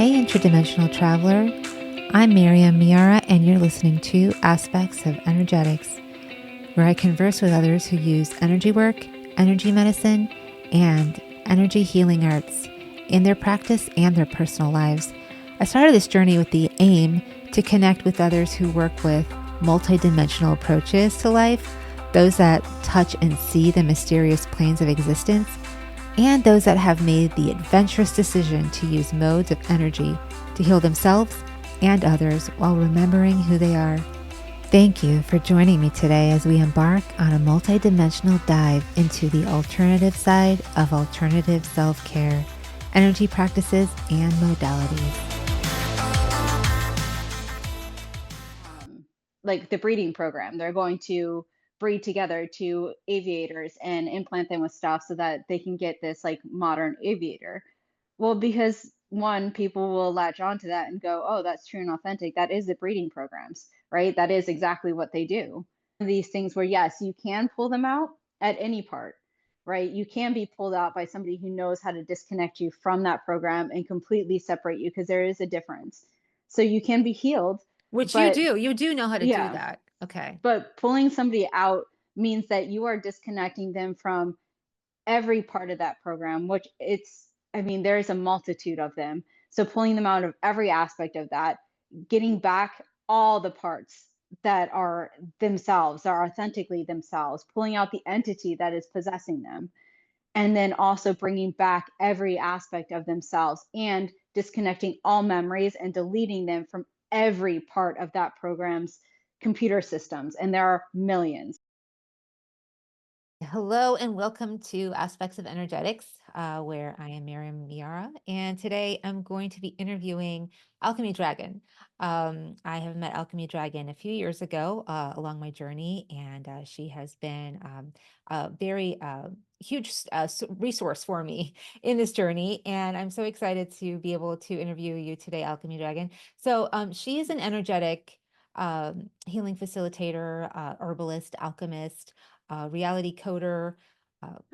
Hey, interdimensional traveler. I'm Miriam Miara, and you're listening to Aspects of Energetics, where I converse with others who use energy work, energy medicine, and energy healing arts in their practice and their personal lives. I started this journey with the aim to connect with others who work with multidimensional approaches to life, those that touch and see the mysterious planes of existence, and those that have made the adventurous decision to use modes of energy to heal themselves and others while remembering who they are. Thank you for joining me today as we embark on a multidimensional dive into the alternative side of alternative self-care, energy practices, and modalities. Like the breeding program, they're going to breed together two aviators and implant them with stuff so that they can get this like modern aviator. Well, because one, people will latch onto that and go, oh, that's true and authentic. That is the breeding programs, right? That is exactly what they do. These things where, yes, you can pull them out at any part, right? You can be pulled out by somebody who knows how to disconnect you from that program and completely separate you because there is a difference. So you can be healed, Which you but do. You do know how to do yeah, that. Okay. but pulling somebody out means that you are disconnecting them from every part of that program, which I mean, there's a multitude of them. So pulling them out of every aspect of that, getting back all the parts that are themselves, are authentically themselves, pulling out the entity that is possessing them, and then also bringing back every aspect of themselves and disconnecting all memories and deleting them from every part of that program's computer systems. And there are millions. Hello and welcome to Aspects of Energetics, where I am Miriam Miara. And today I'm going to be interviewing Alchemy Dragon. I have met Alchemy Dragon a few years ago along my journey, and she has been a very huge resource for me in this journey. And I'm so excited to be able to interview you today, Alchemy Dragon. So she is an energetic healing facilitator, herbalist, alchemist, reality coder,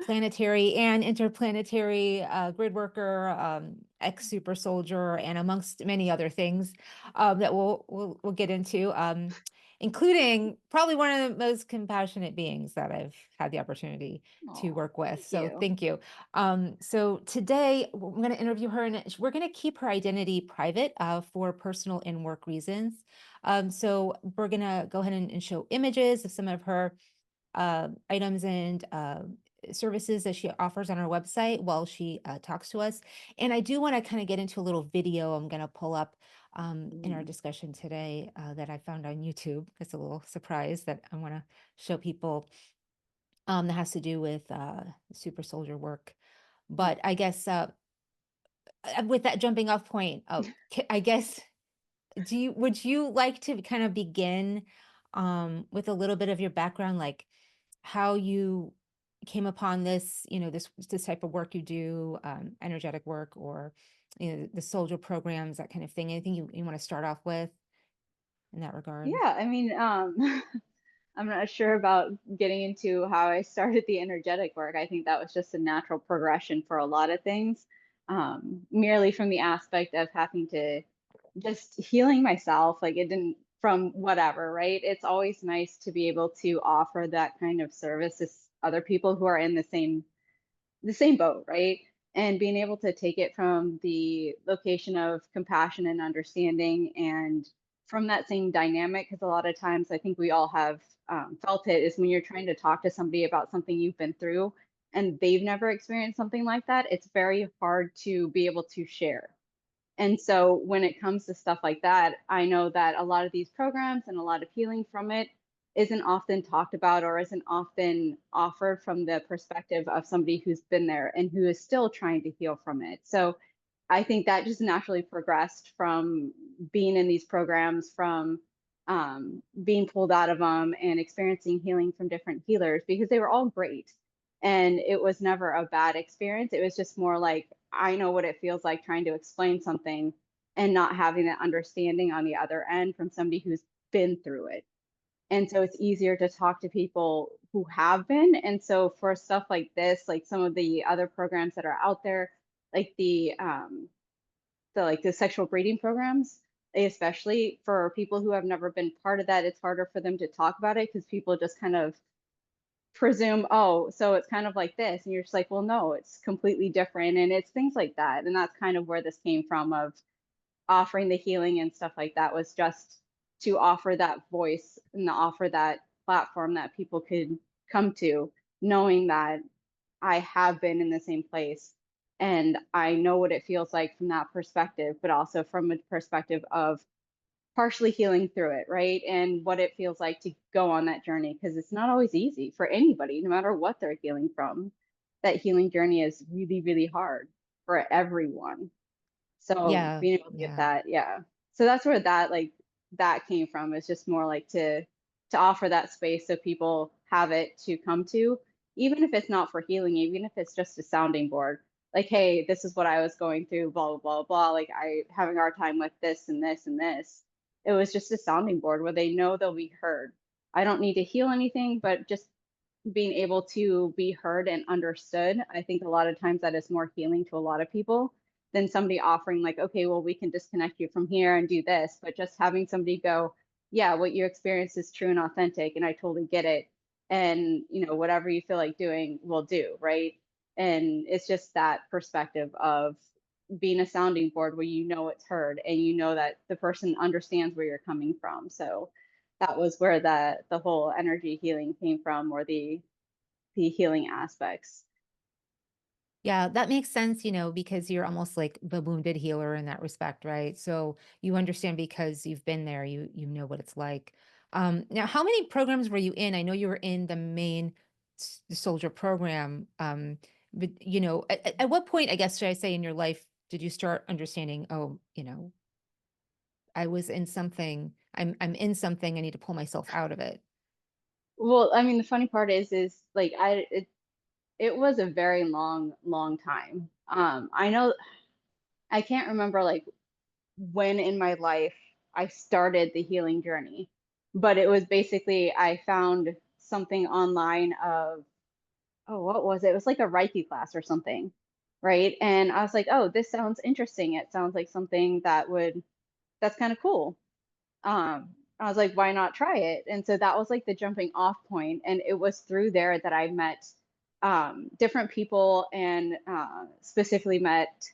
planetary and interplanetary grid worker, ex super soldier, and amongst many other things that we'll get into, including probably one of the most compassionate beings that I've had the opportunity to Oh, work with. thank So you. thank you. So today I'm going to interview her, and we're going to keep her identity private for personal and work reasons. So we're going to go ahead and show images of some of her items and services that she offers on our website while she talks to us. And I do want to kind of get into a little video I'm going to pull up in our Mm. discussion today that I found on YouTube. It's a little surprise that I want to show people that has to do with super soldier work. But I guess with that jumping off point, I guess would you like to kind of begin with a little bit of your background, like how you came upon this, this type of work you do, energetic work, or the soldier programs, that kind of thing? Anything you want to start off with in that regard? Yeah, I mean, I'm not sure about getting into how I started the energetic work. I think that was just a natural progression for a lot of things, merely from the aspect of having to just healing myself. Like it didn't from whatever, right? It's always nice to be able to offer that kind of service to other people who are in the same boat, right? And being able to take it from the location of compassion and understanding and from that same dynamic, because a lot of times I think we all have felt it, is when you're trying to talk to somebody about something you've been through and they've never experienced something like that, it's very hard to be able to share. And so when it comes to stuff like that, I know that a lot of these programs and a lot of healing from it isn't often talked about or isn't often offered from the perspective of somebody who's been there and who is still trying to heal from it. So I think that just naturally progressed from being in these programs, from being pulled out of them and experiencing healing from different healers because they were all great. And it was never a bad experience. It was just more like, I know what it feels like trying to explain something and not having that understanding on the other end from somebody who's been through it. And so it's easier to talk to people who have been. And so for stuff like this, like some of the other programs that are out there, like the the sexual breeding programs, especially for people who have never been part of that, it's harder for them to talk about it because people just kind of presume, oh, so it's kind of like this. And you're just like, well, no, it's completely different. And it's things like that. And that's kind of where this came from of offering the healing and stuff like that, was just to offer that voice and to offer that platform that people could come to, knowing that I have been in the same place and I know what it feels like from that perspective, but also from a perspective of partially healing through it, right? And what it feels like to go on that journey, because it's not always easy for anybody, no matter what they're healing from. That healing journey is really, really hard for everyone. So Yeah, being able to get yeah. that, yeah. So that's where that came from. It's just more like to offer that space so people have it to come to, even if it's not for healing, even if it's just a sounding board. Like, hey, this is what I was going through, blah, blah, blah, blah. Like I having a hard time with this and this and this. It was just a sounding board where they know they'll be heard. I don't need to heal anything, but just being able to be heard and understood, I think a lot of times that is more healing to a lot of people than somebody offering like, okay, well, we can disconnect you from here and do this. But just having somebody go, yeah, what you experience is true and authentic, and I totally get it. And whatever you feel like doing, we'll do, right? And it's just that perspective of being a sounding board where you know it's heard and you know that the person understands where you're coming from. So that was where the whole energy healing came from, or the healing aspects. Yeah, that makes sense, because you're almost like the wounded healer in that respect, right? So you understand because you've been there, you know what it's like. Now, how many programs were you in? I know you were in the main soldier program, but at what point, I guess, should I say, in your life did you start understanding, oh, I was in something, I'm in something, I need to pull myself out of it. Well, I mean, the funny part is like it was a very long, long time. I know I can't remember like when in my life I started the healing journey, but it was basically I found something online of, oh, what was it? It was like a Reiki class or something, right? And I was like, oh, this sounds interesting. It sounds like something that's kind of cool. I was like, why not try it? And so that was like the jumping off point. And it was through there that I met different people, and specifically met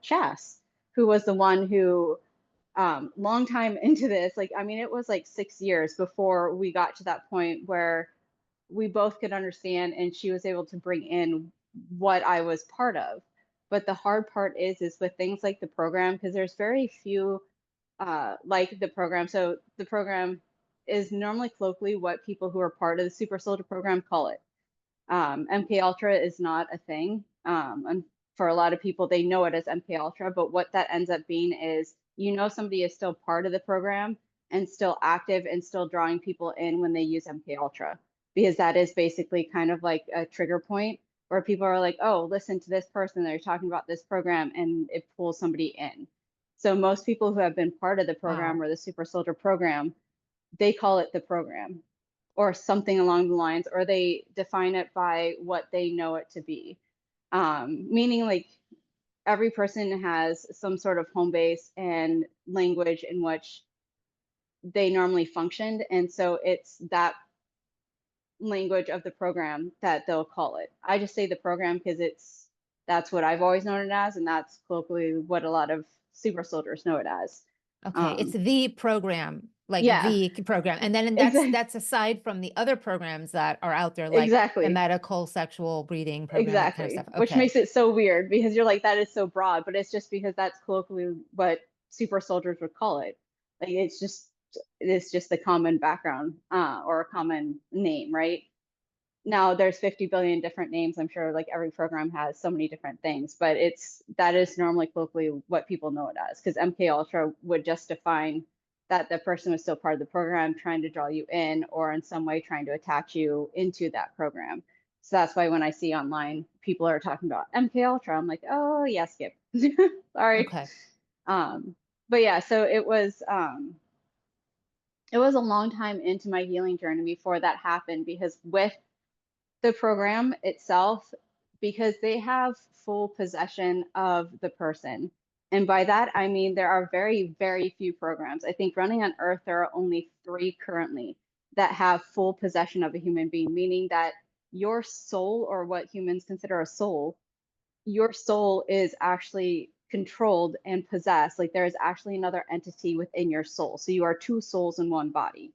Chas, who was the one who, long time into this, like, I mean, it was like 6 years before we got to that point where we both could understand and she was able to bring in what I was part of. But the hard part is with things like the program, because there's very few like the program. So the program is normally colloquially what people who are part of the super soldier program call it. MK Ultra is not a thing. And for a lot of people, they know it as MK Ultra, but what that ends up being is, somebody is still part of the program and still active and still drawing people in when they use MK Ultra, because that is basically kind of like a trigger point where people are like, oh, listen to this person, they're talking about this program, and it pulls somebody in. So most people who have been part of the program Wow. or the super soldier program, they call it the program or something along the lines, or they define it by what they know it to be. Meaning, like, every person has some sort of home base and language in which they normally functioned. And so it's that language of the program that they'll call it. I just say the program because that's what I've always known it as, and that's colloquially what a lot of super soldiers know it as. Okay, it's Um, the program, like yeah, the program. And then that's exactly, that's aside from the other programs that are out there, like the exactly. medical sexual breeding program, that kind of Exactly, stuff. which Okay. makes it so weird because you're like, that is so broad, but it's just because that's colloquially what super soldiers would call it. Like it's just the common background, or a common name, right? Now there's 50 billion different names. I'm sure like every program has so many different things, but that is normally colloquially what people know it as, because MK Ultra would just define that the person was still part of the program, trying to draw you in, or in some way trying to attach you into that program. So that's why when I see online people are talking about MK Ultra, I'm like, oh yeah, skip. Sorry. Okay. Um, but yeah, so it was a long time into my healing journey before that happened, because with the program itself, because they have full possession of the person. And by that, I mean there are very, very few programs. I think running on Earth, there are only 3 currently that have full possession of a human being, meaning that your soul, or what humans consider a soul, your soul is actually controlled and possessed. Like there is actually another entity within your soul. So you are 2 souls in one body.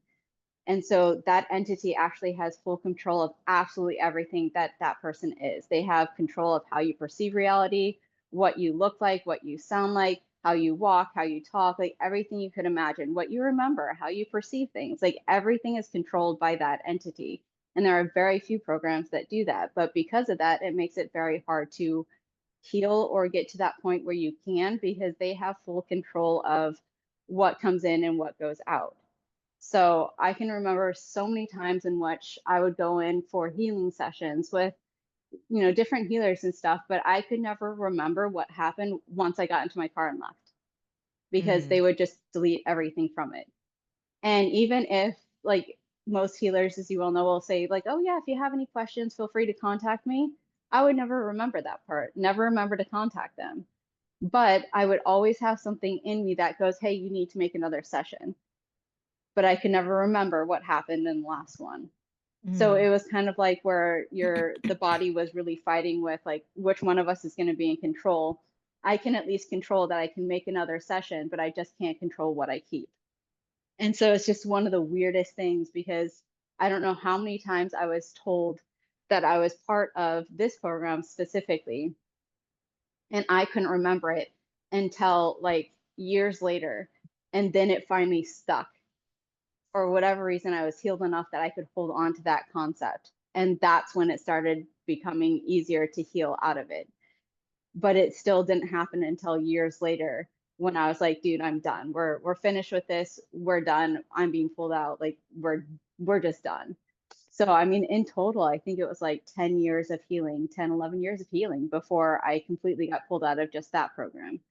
And so that entity actually has full control of absolutely everything that that person is. They have control of how you perceive reality, what you look like, what you sound like, how you walk, how you talk, like everything you could imagine, what you remember, how you perceive things. Like everything is controlled by that entity. And there are very few programs that do that. But because of that, it makes it very hard to heal or get to that point where you can, because they have full control of what comes in and what goes out. So I can remember so many times in which I would go in for healing sessions with, different healers and stuff, but I could never remember what happened once I got into my car and left, because they Mm, would just delete everything from it. And even if, like, most healers, as you well know, will say like, "Oh yeah, if you have any questions, feel free to contact me." I would never remember that part, never remember to contact them. But I would always have something in me that goes, "Hey, you need to make another session." But I could never remember what happened in the last one. So mm. it was kind of like where the body was really fighting with like which one of us is going to be in control. I can at least control that I can make another session, but I just can't control what I keep. And so it's just one of the weirdest things, because I don't know how many times I was told that I was part of this program specifically, and I couldn't remember it until like years later. And then it finally stuck. For whatever reason, I was healed enough that I could hold on to that concept. And that's when it started becoming easier to heal out of it. But it still didn't happen until years later, when I was like, dude, I'm done. We're finished with this. We're done. I'm being pulled out. Like we're just done. So I mean, in total, I think it was like 10 years of healing, 10, 11 years of healing before I completely got pulled out of just that program.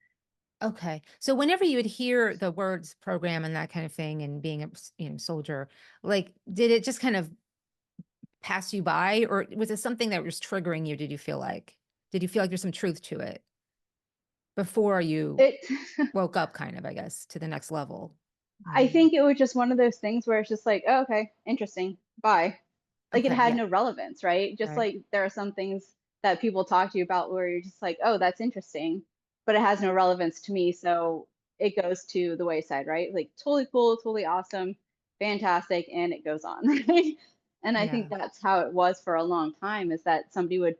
Okay. So whenever you would hear the words program and that kind of thing and being a soldier, like did it just kind of pass you by, or was it something that was triggering you? Did you feel like there's some truth to it before you It woke up kind of, I guess, to the next level? I Mm. think it was just one of those things where it's just like, oh, okay, interesting. Bye. Like it Okay. had Yeah. no relevance, right? Just Right. like there are some things that people talk to you about where you're just like, oh, that's interesting, but it has no relevance to me. So it goes to the wayside, right? Like totally cool, totally awesome, fantastic, and it goes on, right? And I think Yeah. that's how it was for a long time, is that somebody would,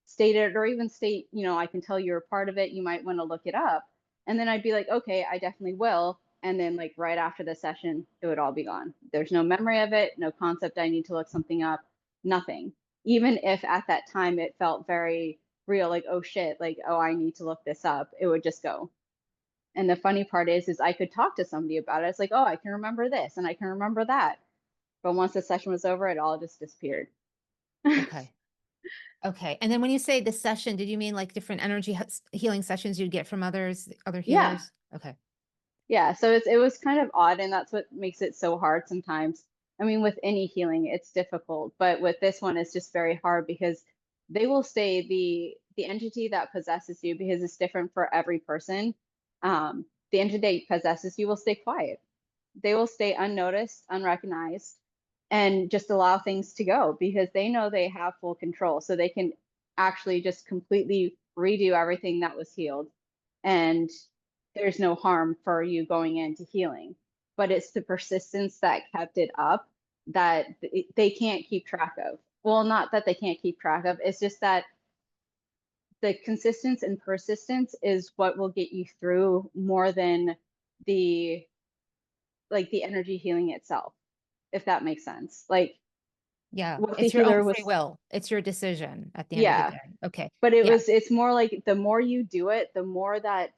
state it, or even state, I can tell you're a part of it. You might want to look it up. And then I'd be like, okay, I definitely will. And then like right after the session, it would all be gone. There's no memory of it, no concept I need to look something up, nothing. Even if at that time it felt very real, like, oh shit, like, oh, I need to look this up, it would just go. And the funny part is I could talk to somebody about it. It's like, oh, I can remember this and I can remember that. But once the session was over, it all just disappeared. Okay. Okay. And then when you say the session, did you mean like different energy healing sessions you'd get from other Yeah. healers? Okay. Yeah, so it was kind of odd, and that's what makes it so hard sometimes. I mean, with any healing, it's difficult, but with this one, it's just very hard, because they will say the entity that possesses you, because it's different for every person. The entity that possesses you will stay quiet. They will stay unnoticed, unrecognized, and just allow things to go, because they know they have full control, so they can actually just completely redo everything that was healed. And there's no harm for you going into healing. But it's the persistence that kept it up that they can't keep track of. Well, not that they can't keep track of, it's just that the consistency and persistence is what will get you through more than the the energy healing itself, if that makes sense. Like Yeah. what the It's your own healer free was, will. It's your decision at the end of the yeah. day. Okay. But Yeah. it's more like the more you do it, the more that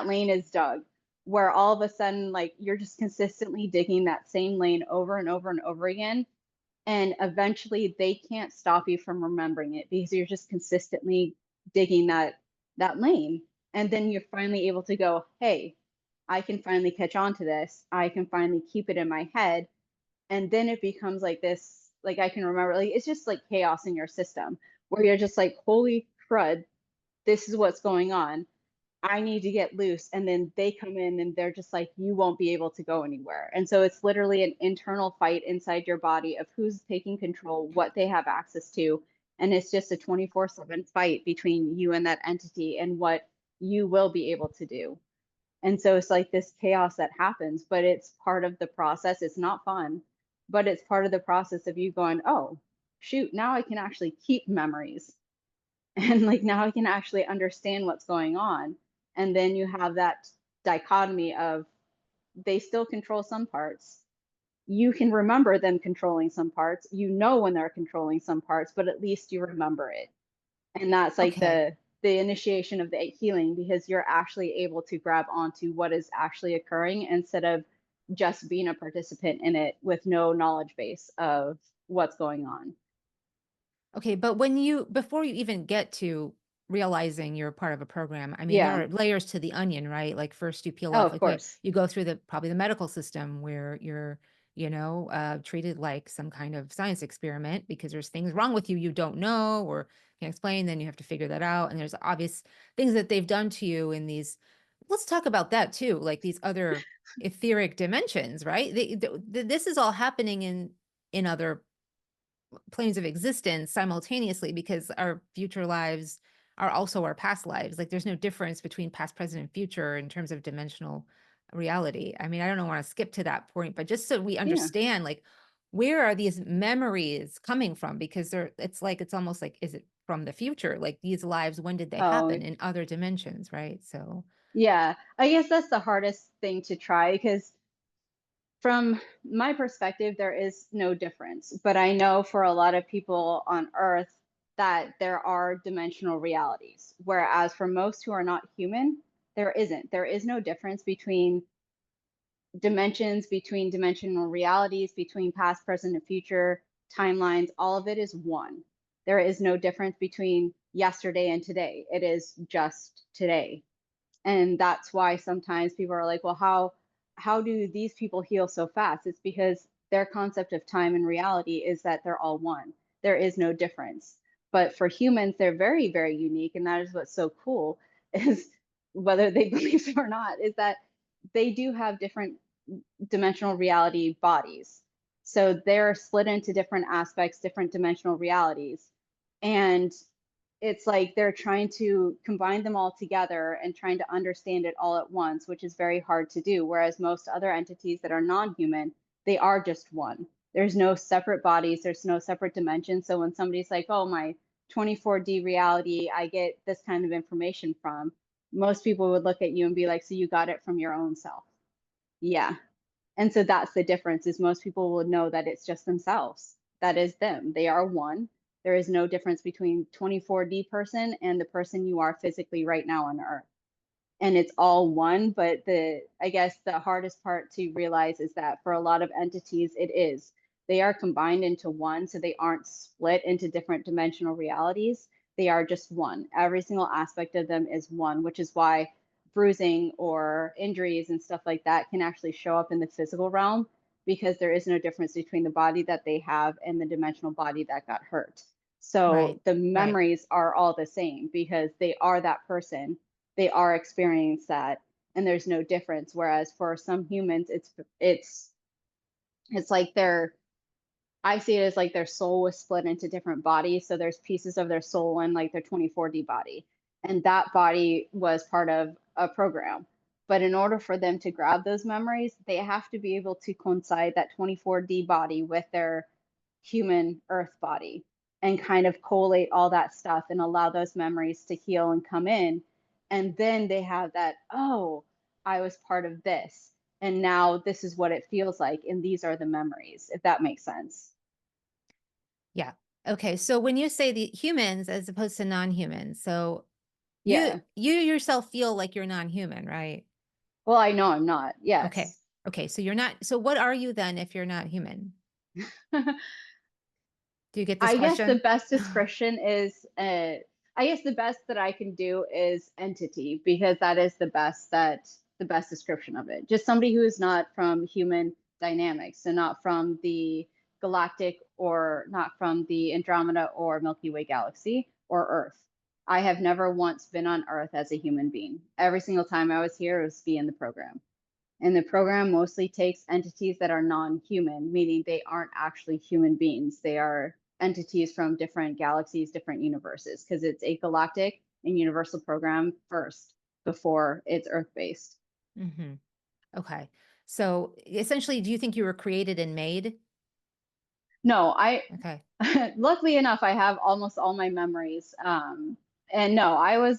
lane is dug, where all of a sudden, like, you're just consistently digging that same lane over and over and over again. And eventually they can't stop you from remembering it, because you're just consistently digging that lane. And then you're finally able to go, hey, I can finally catch on to this. I can finally keep it in my head. And then it becomes like this, like I can remember, like it's just like chaos in your system, where you're just like, holy crud, this is what's going on. I need to get loose. And then they come in and they're just like, you won't be able to go anywhere. And so it's literally an internal fight inside your body of who's taking control, what they have access to. And it's just a 24/7 fight between you and that entity and what you will be able to do. And so it's like this chaos that happens, but it's part of the process. It's not fun, but it's part of the process of you going, oh, shoot, now I can actually keep memories. And like now I can actually understand what's going on. And then you have that dichotomy of they still control some parts. You can remember them controlling some parts. You know when they're controlling some parts, but at least you remember it. And that's like Okay. the initiation of the healing, because you're actually able to grab onto what is actually occurring instead of just being a participant in it with no knowledge base of what's going on. Okay, but before you even get to realizing you're part of a program, I mean, there Yeah. are layers to the onion, right? Like first you peel Oh, off, of like okay, course. you go through probably the medical system where you're, treated like some kind of science experiment because there's things wrong with you you don't know or can't explain. Then you have to figure that out. And there's obvious things that they've done to you in these. Let's talk about that too, like these other etheric dimensions, right? This is all happening in other planes of existence simultaneously because our future lives are also our past lives. Like there's no difference between past, present, and future in terms of dimensional reality. I mean, I don't want to skip to that point, but just so we Yeah. understand, like, where are these memories coming from? Because it's almost like, is it from the future? Like these lives, when did they Oh, happen in other dimensions, right? So, yeah. I guess that's the hardest thing to try because from my perspective, there is no difference. But I know for a lot of people on Earth that there are dimensional realities, whereas for most who are not human, there isn't. There is no difference between dimensions, between dimensional realities, between past, present, and future timelines. All of it is one. There is no difference between yesterday and today. It is just today. And that's why sometimes people are like, well, how do these people heal so fast? It's because their concept of time and reality is that they're all one. There is no difference. But for humans, they're very, very unique. And that is what's so cool is whether they believe it or not, is that they do have different dimensional reality bodies. So they're split into different aspects, different dimensional realities. And it's like they're trying to combine them all together and trying to understand it all at once, which is very hard to do. Whereas most other entities that are non human, they are just one. There's no separate bodies, there's no separate dimensions. So when somebody's like, oh, my 24D reality, I get this kind of information from, most people would look at you and be like, so you got it from your own self. Yeah. And so that's the difference is most people will know that it's just themselves. That is them. They are one. There is no difference between 24D person and the person you are physically right now on Earth. And it's all one, but I guess the hardest part to realize is that for a lot of entities it is. They are combined into one, so they aren't split into different dimensional realities. They are just one. Every single aspect of them is one, which is why bruising or injuries and stuff like that can actually show up in the physical realm because there is no difference between the body that they have and the dimensional body that got hurt. right, So the right. memories are all the same because they are that person, they are experiencing that, and there's no difference. Whereas for some humans it's like their, I see it as like their soul was split into different bodies. So there's pieces of their soul in like their 24D body. And that body was part of a program. But in order for them to grab those memories, they have to be able to coincide that 24D body with their human earth body and kind of collate all that stuff and allow those memories to heal and come in. And then they have that, oh, I was part of this. And now this is what it feels like. And these are the memories, if that makes sense. Yeah. Okay. So when you say the humans as opposed to non-humans, so you Yeah. you yourself feel like you're non-human, right? Well, I know I'm not. Okay. Yes. Okay. So you're not, so what are you then if you're not human? Do you get this I guess the question? best description is, I guess the best that I can do is entity because that is the best description of it. Just somebody who is not from human dynamics and not from the galactic or not from the Andromeda or Milky Way galaxy or Earth. I have never once been on Earth as a human being. Every single time I was here, it was via the program. And the program mostly takes entities that are non-human, meaning they aren't actually human beings. They are entities from different galaxies, different universes, because it's a galactic and universal program first before it's Earth-based. Mm-hmm. Okay. So essentially, do you think you were created and made? No, Okay. luckily enough, I have almost all my memories. And no, I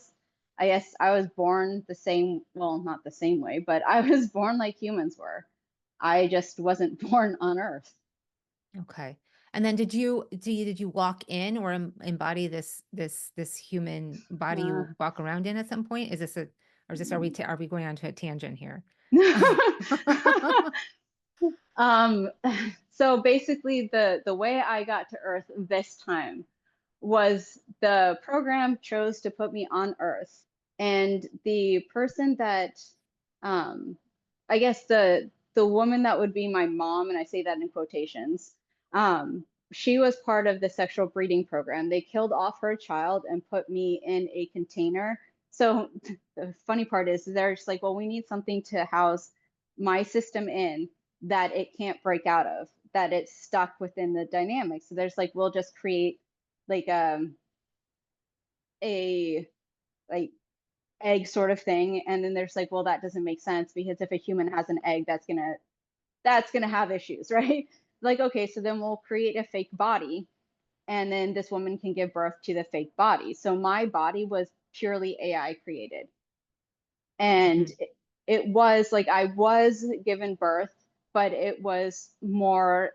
guess I was born the same, well, not the same way, but I was born like humans were. I just wasn't born on Earth. Okay. And then did you walk in or embody this human body Uh, you walk around in at some point? Is this a or is this are we going on to a tangent here? um, so basically, the way I got to Earth this time was the program chose to put me on Earth, and the person that, um, I guess the woman that would be my mom, and I say that in quotations, she was part of the sexual breeding program. They killed off her child and put me in a container. So the funny part is they're just like, well, we need something to house my system in that it can't break out of, that it's stuck within the dynamics. So there's like, we'll just create like a like egg sort of thing, and then there's like, well, that doesn't make sense because if a human has an egg, that's gonna have issues, right? Like, okay, so then we'll create a fake body, and then this woman can give birth to the fake body. So my body was purely AI created, and Mhm. it was like I was given birth, but it was more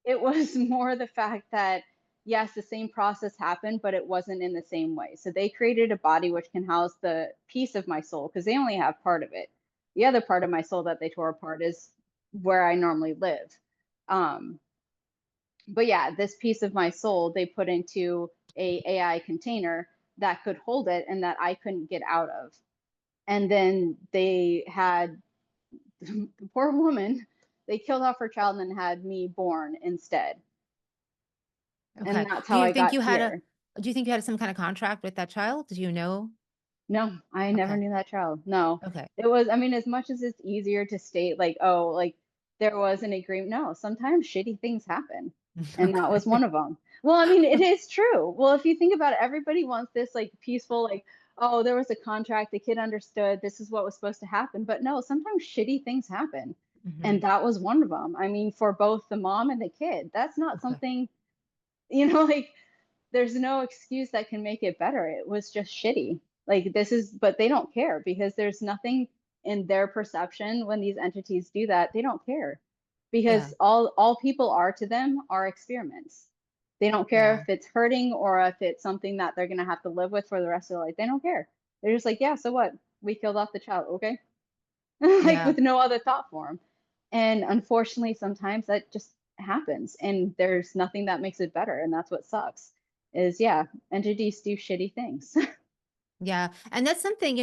the fact that yes, the same process happened, but it wasn't in the same way. So they created a body which can house the piece of my soul because they only have part of it. The other part of my soul that they tore apart is where I normally live. Um, but yeah, this piece of my soul they put into a AI container that could hold it and that I couldn't get out of. And then they had the poor woman, they killed off her child and had me born instead. And Okay. that's Do how you I think got you had a here. do you think you had some kind of contract with that child? Do you know? No, I never Okay. knew that child. No. Okay. It was, I mean, as much as it's easier to state, like, oh, like there was an agreement. No, sometimes shitty things happen. And that was one Okay. of them. Well, I mean, it is true. Well, if you think about it, everybody wants this like peaceful, like, oh, there was a contract, the kid understood, this is what was supposed to happen. But no, sometimes shitty things happen. Hmm. And that was one of them. I mean, for both the mom and the kid, that's not Okay. something, like there's no excuse that can make it better. It was just shitty. Like this is, but they don't care because there's nothing in their perception when these entities do that. They don't care Yeah. because all people are to them are experiments. They don't care Yeah. if it's hurting or if it's something that they're gonna have to live with for the rest of their life. They don't care. They're just like, yeah, so what? We killed off the child, okay? Like Yeah. with no other thought form. And unfortunately, sometimes that just happens and there's nothing that makes it better. And that's what sucks is, yeah, entities do shitty things. Yeah. And that's something,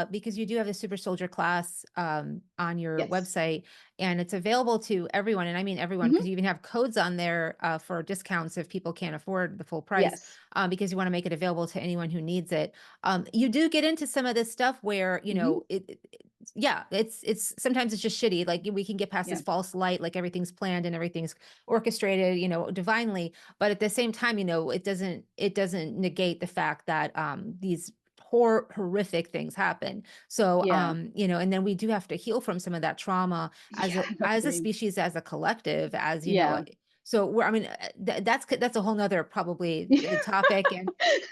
because you do have a super soldier class on your Yes. website and it's available to everyone. And I mean everyone, Hmm. because you even have codes on there for discounts if people can't afford the full price, Yes. because you want to make it available to anyone who needs it. You do get into some of this stuff where, Hmm. yeah, it's sometimes it's just shitty. Like we can get past Yeah. this false light, like everything's planned and everything's orchestrated, divinely. But at the same time, it doesn't negate the fact that these horrific things happen. So, Yeah. and then we do have to heal from some of that trauma as Yeah. a Agreed. species, as a collective, Yeah. so I mean, that's a whole nother probably topic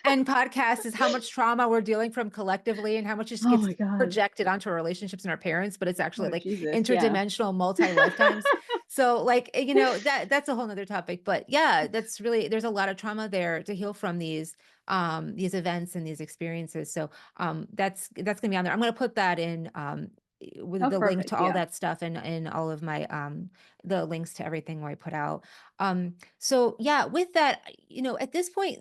and podcast is how much trauma we're dealing from collectively and how much just Oh gets my God. projected onto our relationships and our parents, but it's actually Oh like Jesus. Yeah. interdimensional multi lifetimes. So like, that's a whole nother topic, but yeah, there's a lot of trauma there to heal from these events and these experiences. So that's gonna be on there. I'm gonna put that in with Oh, the link perfect. to all Yeah. that stuff and all of my the links to everything I put out. So yeah, with that, at this point,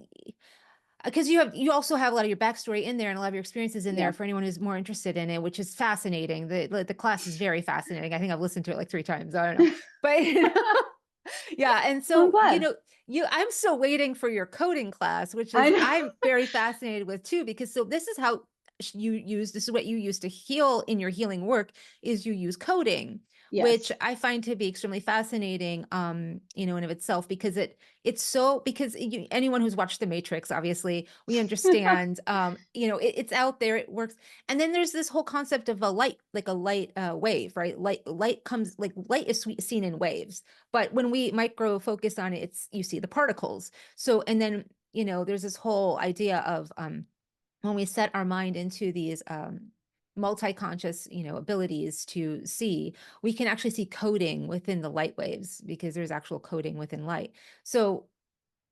because you also have a lot of your backstory in there and a lot of your experiences in Yeah. there for anyone who's more interested in it, which is fascinating. The class is very fascinating. I think I've listened to it like 3 times. I don't know, but Yeah. And Well, I'm so, glad. I'm still waiting for your coding class, which I is know. I'm very fascinated with too, because so this is how this is what you use to heal in your healing work is you use coding, which Yes. I find to be extremely fascinating, in of itself, because it's so, because anyone who's watched The Matrix, obviously, we understand, it's out there, it works. And then there's this whole concept of a light, like a light wave, right? Light comes, like light is seen in waves, but when we micro focus on it, you see the particles. So, and then, there's this whole idea of when we set our mind into these multi-conscious, abilities to see, we can actually see coding within the light waves because there's actual coding within light. So,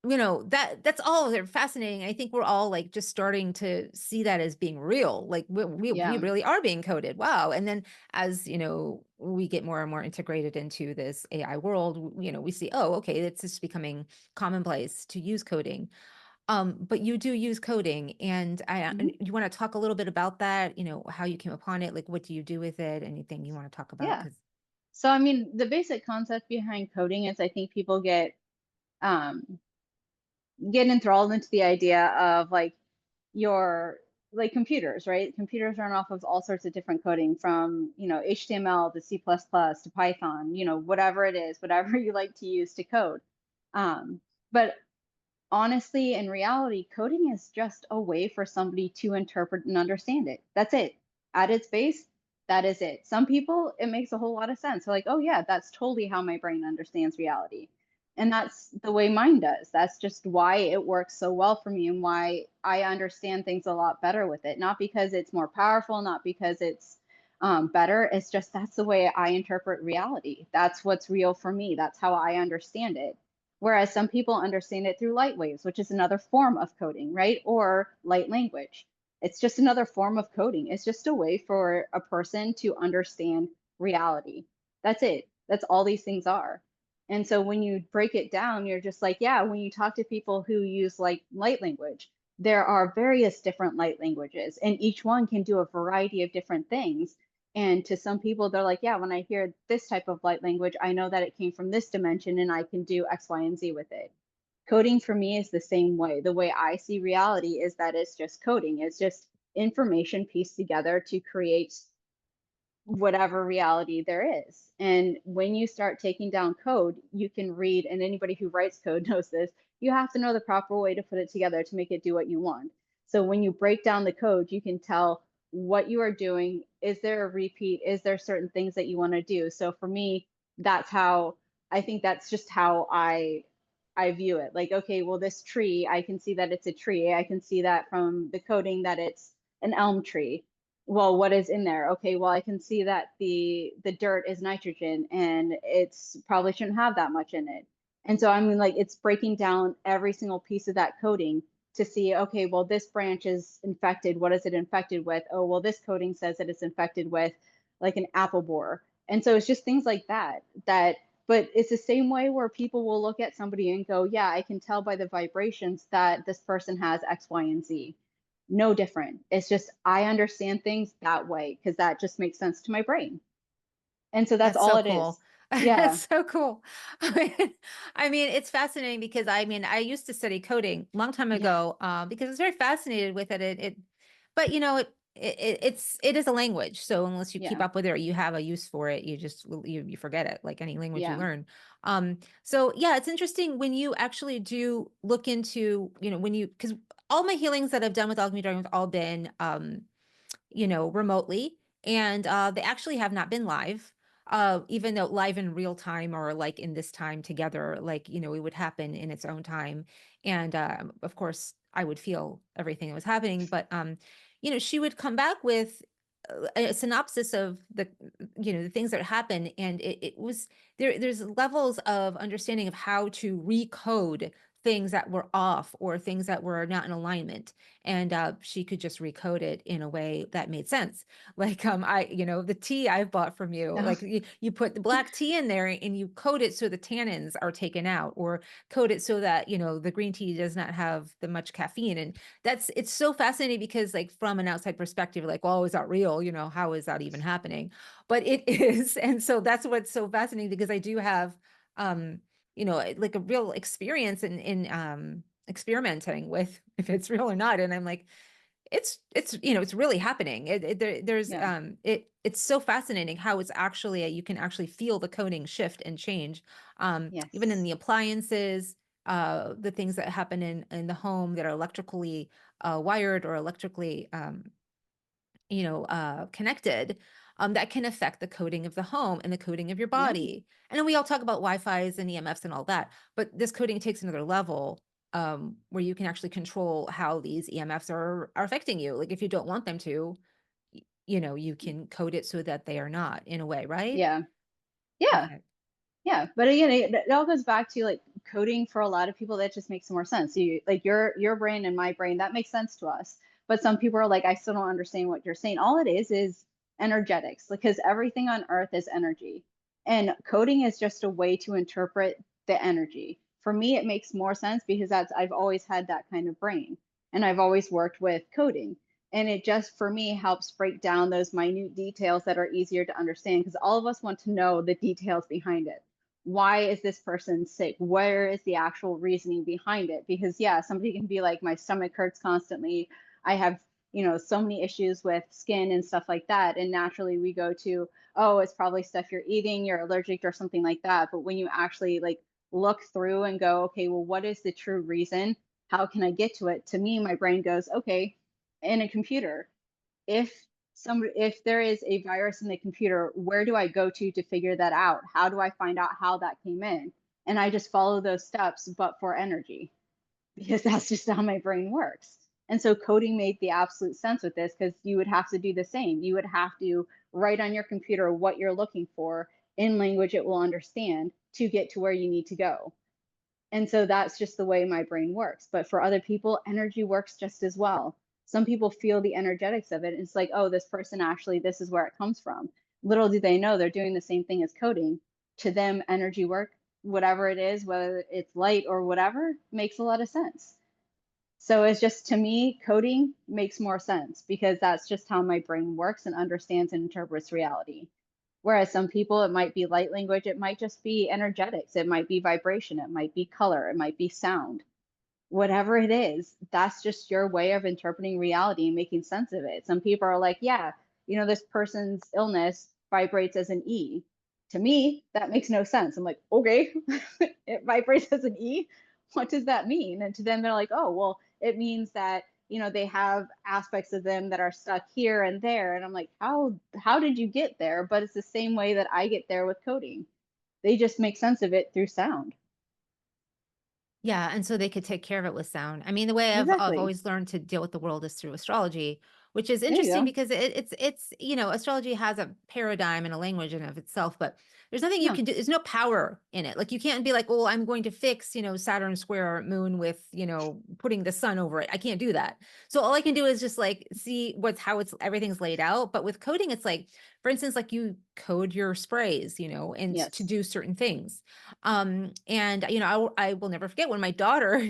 that's all, they're fascinating. I think we're all like just starting to see that as being real, like we Yeah. really are being coded. Wow. And then as we get more and more integrated into this AI world, we see, oh, okay, it's just becoming commonplace to use coding. But you do use coding, and Mhm. you want to talk a little bit about that, how you came upon it, like what do you do with it, anything you want to talk about? Yeah. Because So, I mean, the basic concept behind coding is I think people um, get enthralled into the idea of like your like computers, right? Computers run off of all sorts of different coding from, HTML to C++ to Python, whatever it is, whatever you like to use to code. But honestly, in reality, coding is just a way for somebody to interpret and understand it. That's it. At its base, that is it. Some people, it makes a whole lot of sense. They're like, oh, yeah, that's totally how my brain understands reality. And that's the way mine does. That's just why it works so well for me and why I understand things a lot better with it. Not because it's more powerful, not because it's better. It's just that's the way I interpret reality. That's what's real for me. That's how I understand it. Whereas some people understand it through light waves, which is another form of coding, right? Or light language. It's just another form of coding. It's just a way for a person to understand reality. That's it. That's all these things are. And so when you break it down, you're just like, yeah, when you talk to people who use like light language, there are various different light languages, and each one can do a variety of different things. And to some people, they're like, yeah, when I hear this type of light language, I know that it came from this dimension and I can do X, Y, and Z with it. Coding for me is the same way. The way I see reality is that it's just coding, it's just information pieced together to create whatever reality there is. And when you start taking down code, you can read, and anybody who writes code knows this, you have to know the proper way to put it together to make it do what you want. So when you break down the code, you can tell what you are doing. Is there a repeat? Is there certain things that you want to do? So for me, that's how I think that's just how I view it. Like, okay, well, this tree, I can see that it's a tree. I can see that from the coding that it's an elm tree. Well, what is in there? Okay, well, I can see that the dirt is nitrogen and it's probably shouldn't have that much in it. And so I mean, like, it's breaking down every single piece of that coding to see, okay, well, this branch is infected. What is it infected with? Oh, well, this coding says that it's infected with like an apple borer. And so it's just things like that, but it's the same way where people will look at somebody and go, yeah, I can tell by the vibrations that this person has X, Y, and Z. No different. It's just I understand things that way because that just makes sense to my brain. And so that's that's all so it is. cool. Yeah. It's so cool. I mean, it's fascinating because I used to study coding a long time Yeah. ago, because I was very fascinated with it. But it is a language. So unless you keep Yeah. up with it or you have a use for it, you forget it, like any language you Yeah. learn. So yeah, it's interesting when you actually do look into, because all my healings that I've done with Alchemy Dragon have all been, remotely, and they actually have not been live. Even though live in real time or like in this time together, like, it would happen in its own time. And of course, I would feel everything that was happening. But, she would come back with a synopsis of the things that happen. And it was there's levels of understanding of how to recode things that were off or things that were not in alignment, and she could just recode it in a way that made sense. Like, the tea I've bought from you, No. like you put the black tea in there and you code it so the tannins are taken out, or code it so that the green tea does not have the much caffeine. And it's so fascinating because, like, from an outside perspective, like, well, is that real? How is that even happening? But it is. And so that's what's so fascinating, because I do have like a real experience in experimenting with if it's real or not. And I'm like, it's really happening. There's Yeah. it's so fascinating how it's actually you can actually feel the coding shift and change, even in Yes. the appliances, the things that happen in the home that are electrically wired or electrically connected, that can affect the coding of the home and the coding of your Yeah. body. And then we all talk about Wi-Fi's and EMFs and all that, but this coding takes another level, where you can actually control how these EMFs are affecting you. Like if you don't want them to, you can code it so that they are not in a way, right? Yeah. Yeah. Okay. Yeah, but again, it all goes back to like coding for a lot of people. That just makes more sense. You like your brain and my brain, that makes sense to us. But some people are like, I still don't understand what you're saying. All it is energetics, because everything on Earth is energy, and coding is just a way to interpret the energy. For me, it makes more sense because I've always had that kind of brain, and I've always worked with coding. And it just for me helps break down those minute details that are easier to understand, because all of us want to know the details behind it. Why is this person sick? Where is the actual reasoning behind it? Because yeah, somebody can be like, my stomach hurts constantly. I have, so many issues with skin and stuff like that. And naturally we go to, oh, it's probably stuff you're eating, you're allergic or something like that. But when you actually like look through and go, okay, well, what is the true reason? How can I get to it? To me, my brain goes, okay, in a computer, if if there is a virus in the computer, where do I go to figure that out? How do I find out how that came in? And I just follow those steps, but for energy, because that's just how my brain works. And so coding made the absolute sense with this, because you would have to do the same. You would have to write on your computer what you're looking for in language it will understand to get to where you need to go. And so that's just the way my brain works. But for other people, energy works just as well. Some people feel the energetics of it. It's like, oh, this person actually, this is where it comes from. Little do they know they're doing the same thing as coding. To them, energy work, whatever it is, whether it's light or whatever, makes a lot of sense. So it's just, to me, coding makes more sense because that's just how my brain works and understands and interprets reality. Whereas some people, it might be light language, it might just be energetics, it might be vibration, it might be color, it might be sound. Whatever it is, that's just your way of interpreting reality and making sense of it. Some people are like, yeah, this person's illness vibrates as an E. To me, that makes no sense. I'm like, okay, it vibrates as an E. What does that mean? And to them, they're like, oh, well, it means that they have aspects of them that are stuck here and there. And I'm like, how did you get there? But it's the same way that I get there with coding. They just make sense of it through sound. Yeah, and so they could take care of it with sound. I mean, the way I've Exactly. always learned to deal with the world is through astrology, which is There you interesting go. because it's astrology has a paradigm and a language in of itself, but there's nothing you Yeah. can do. There's no power in it. Like you can't be like, oh, I'm going to fix Saturn square moon with putting the sun over it. I can't do that. So all I can do is just like see how everything's laid out. But with coding, it's like, for instance, like you code your sprays, and to Yes. do certain things. And I will never forget when my daughter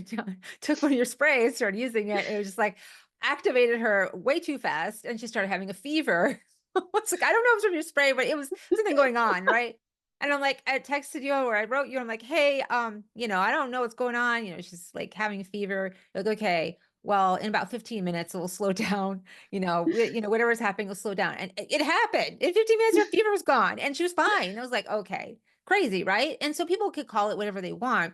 took one of your sprays, started using it, and it was just like activated her way too fast, and she started having a fever. It's like, I don't know if it's from your spray, but it was something going on, right? And I'm like, I texted you or I wrote you, I'm like, hey, I don't know what's going on. She's like having a fever. You're like, okay, well, in about 15 minutes, it will slow down. Whatever's happening will slow down. And it happened. In 15 minutes, her fever was gone and she was fine. I was like, okay, crazy, right? And so people could call it whatever they want,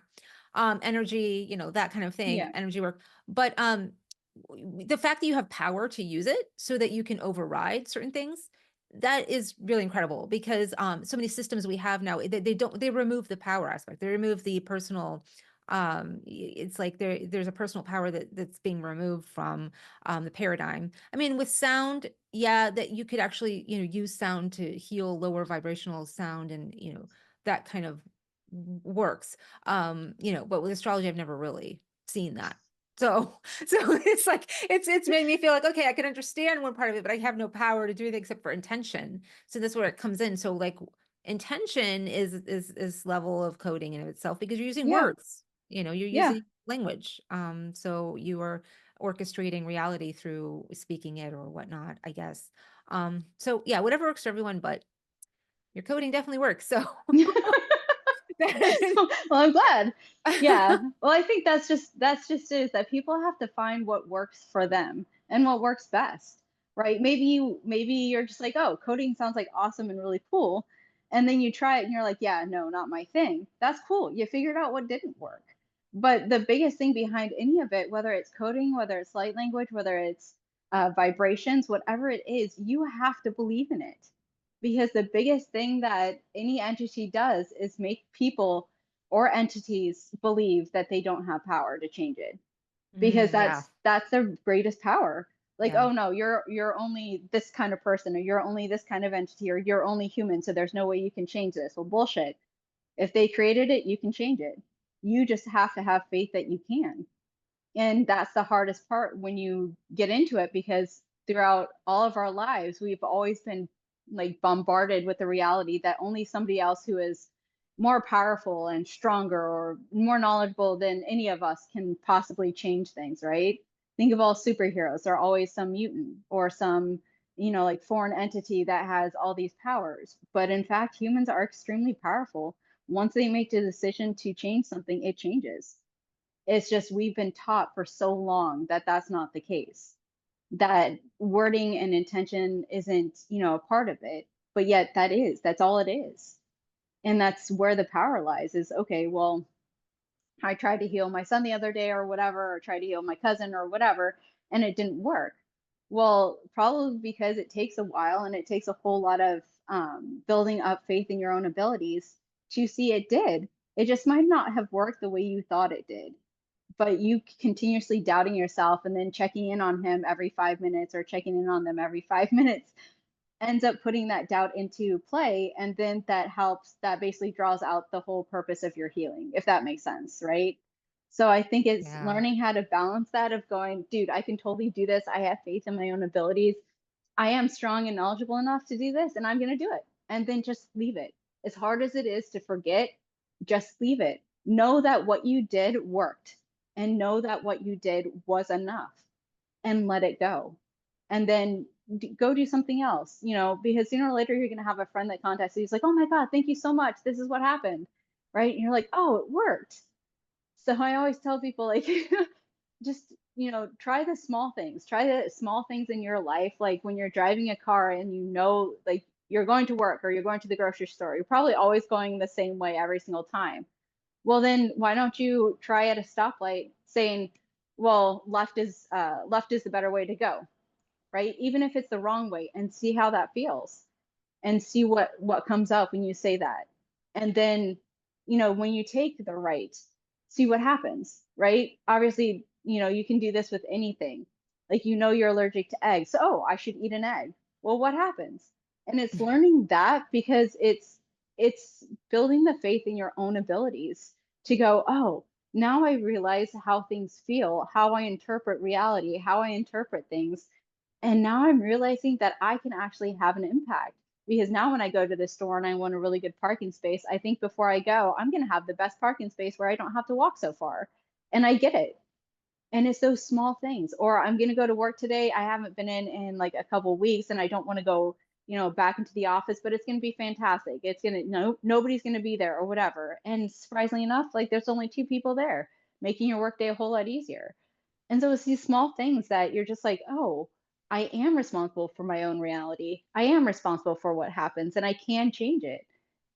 energy, that kind of thing, Yeah. energy work. But the fact that you have power to use it so that you can override certain things, that is really incredible because so many systems we have now, they remove the power aspect. They remove the personal, it's like there's a personal power that's being removed from the paradigm. I mean, with sound, yeah, that you could actually use sound to heal lower vibrational sound, and that kind of works. But with astrology, I've never really seen that. So, so it's like it's made me feel like, okay, I can understand one part of it, but I have no power to do anything except for intention. So that's where it comes in. So like intention is level of coding in of itself because you're using Yeah. words, you're Yeah. using language. So you are orchestrating reality through speaking it or whatnot, I guess. So yeah, whatever works for everyone, but your coding definitely works. So Well, I'm glad. Yeah. Well, I think that's just it, is that people have to find what works for them and what works best, right? Maybe you're just like, oh, coding sounds like awesome and really cool. And then you try it and you're like, yeah, no, not my thing. That's cool. You figured out what didn't work. But the biggest thing behind any of it, whether it's coding, whether it's light language, whether it's vibrations, whatever it is, you have to believe in it. Because the biggest thing that any entity does is make people or entities believe that they don't have power to change it, because Yeah. that's their greatest power. Like, Yeah. oh no, you're only this kind of person, or you're only this kind of entity, or you're only human, so there's no way you can change this. Well, bullshit. If they created it, you can change it. You just have to have faith that you can. And that's the hardest part when you get into it, because throughout all of our lives, we've always been like bombarded with the reality that only somebody else who is more powerful and stronger or more knowledgeable than any of us can possibly change things, right? Think of all superheroes. They're always some mutant or some, like foreign entity that has all these powers. But in fact, humans are extremely powerful. Once they make the decision to change something, it changes. It's just we've been taught for so long that that's not the case, that wording and intention isn't, a part of it. But yet that's all it is. And that's where the power lies is, okay, well, I tried to heal my son the other day or whatever, or tried to heal my cousin or whatever, and it didn't work. Well, probably because it takes a while and it takes a whole lot of building up faith in your own abilities to see it did. It just might not have worked the way you thought it did, but you continuously doubting yourself and then checking in on him every 5 minutes or checking in on them every 5 minutes ends up putting that doubt into play. And then that basically draws out the whole purpose of your healing, if that makes sense, right? So I think it's Yeah. learning how to balance that of going, dude, I can totally do this. I have faith in my own abilities. I am strong and knowledgeable enough to do this, and I'm going to do it. And then just leave it. As hard as it is to forget, just leave it. Know that what you did worked, and know that what you did was enough, and let it go. And then go do something else, because sooner or later you're going to have a friend that contacts you. He's like, oh my God, thank you so much. This is what happened. Right. And you're like, oh, it worked. So I always tell people, like, just, try the small things, try the small things in your life. Like when you're driving a car and like you're going to work or you're going to the grocery store, you're probably always going the same way every single time. Well, then why don't you try at a stoplight saying, well, left is the better way to go, right? Even if it's the wrong way, and see how that feels and see what comes up when you say that. And then, when you take the right, see what happens, right? Obviously, you can do this with anything. Like, you're allergic to eggs. So, oh, I should eat an egg. Well, what happens? And it's learning that, because it's building the faith in your own abilities to go, oh, now I realize how things feel, how I interpret reality, how I interpret things, and now I'm realizing that I can actually have an impact, because now when I go to the store and I want a really good parking space, I think before I go, I'm going to have the best parking space where I don't have to walk so far. And I get it. And it's those small things. Or I'm going to go to work today. I haven't been in like a couple of weeks, and I don't want to go, back into the office, but it's going to be fantastic. It's going to, no, nobody's going to be there or whatever. And surprisingly enough, like there's only two people there, making your workday a whole lot easier. And so it's these small things that you're just like, oh, I am responsible for my own reality. I am responsible for what happens, and I can change it.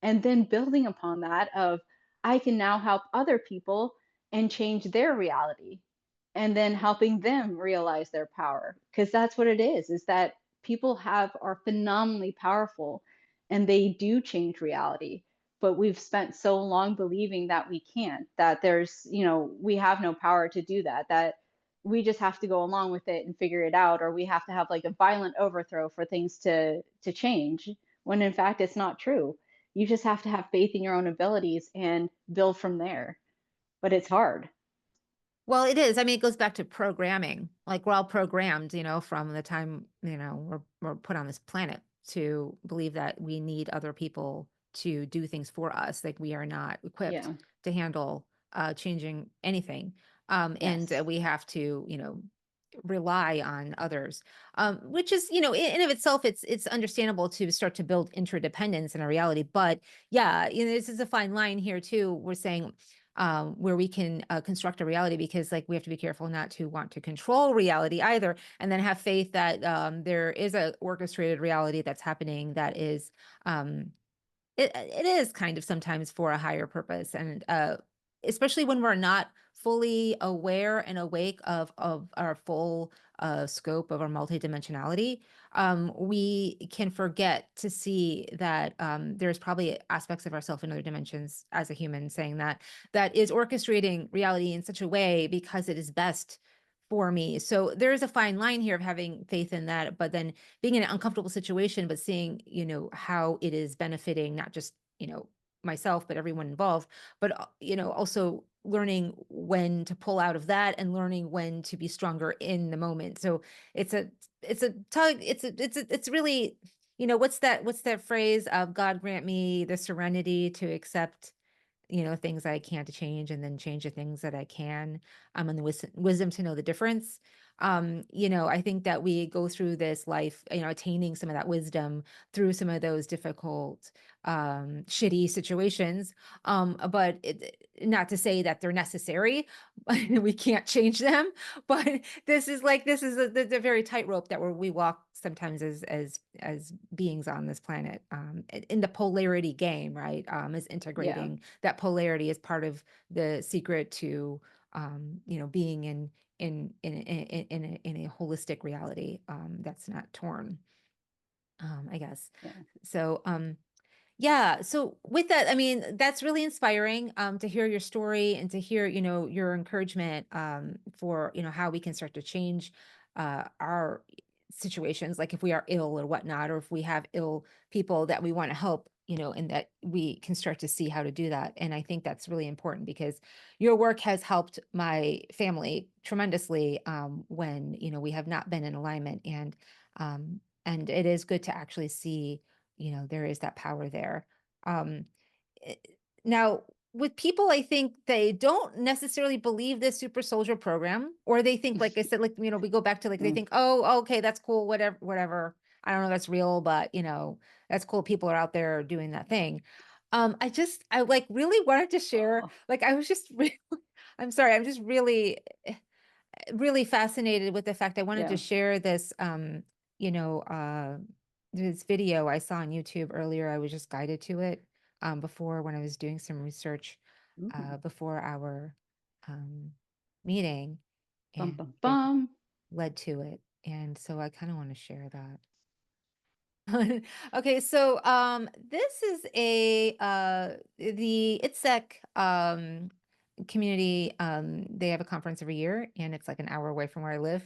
And then building upon that of, I can now help other people and change their reality, and then helping them realize their power, because that's what it is that people are phenomenally powerful, and they do change reality. But we've spent so long believing that we can't, that we have no power to do that, that we just have to go along with it and figure it out, or we have to have like a violent overthrow for things to change, when in fact it's not true. You just have to have faith in your own abilities and build from there. But it's hard. Well, it is. I mean, it goes back to programming. Like we're all programmed, from the time, we're put on this planet to believe that we need other people to do things for us. Like we are not equipped Yeah. to handle changing anything. And Yes. we have to, rely on others, which is, in of itself, it's understandable to start to build interdependence in our reality. But yeah, this is a fine line here too. We're saying where we can construct a reality, because like we have to be careful not to want to control reality either, and then have faith that there is a orchestrated reality that's happening that is it is kind of sometimes for a higher purpose. And especially when we're not fully aware and awake of our full scope of our multidimensionality, we can forget to see that there's probably aspects of ourself in other dimensions as a human, saying that is orchestrating reality in such a way because it is best for me. So there is a fine line here of having faith in that, but then being in an uncomfortable situation, but seeing, how it is benefiting not just, myself, but everyone involved, but, also learning when to pull out of that and learning when to be stronger in the moment. So it's a tug, it's really, what's that phrase of God grant me the serenity to accept, things I can't change, and then change the things that I can, and the wisdom to know the difference. I think that we go through this life, attaining some of that wisdom through some of those difficult, shitty situations. But not to say that they're necessary, we can't change them. But this is the very tightrope that we walk sometimes as beings on this planet, in the polarity game, right? Is Yeah. integrating that polarity as part of the secret to, being in a holistic reality, that's not torn, I guess. Yeah. So, yeah. So with that, I mean, that's really inspiring, to hear your story and to hear, your encouragement, for, how we can start to change, our situations, like if we are ill or whatnot, or if we have ill people that we want to help, and that we can start to see how to do that. And I think that's really important, because your work has helped my family tremendously, when, we have not been in alignment. And it is good to actually see, there is that power there. Um, eh, Now, with people, I think they don't necessarily believe this super soldier program, or they think, like I said, like, we go back to like, they Mm. think, oh, okay, that's cool, whatever, whatever. I don't know, that's real, but that's cool. People are out there doing that thing. I like really wanted to share, Oh, like, I was just, I'm sorry, I'm just really fascinated with the fact I wanted to yeah. share this, you know, uh, this video I saw on YouTube earlier. I was just guided to it, before, when I was doing some research, Ooh. before our, um, meeting, Bum and bum it bum. led to it. And so I kind of want to share that. Okay, so this is the ITSEC community. They have a conference every year, and it's like an hour away from where I live.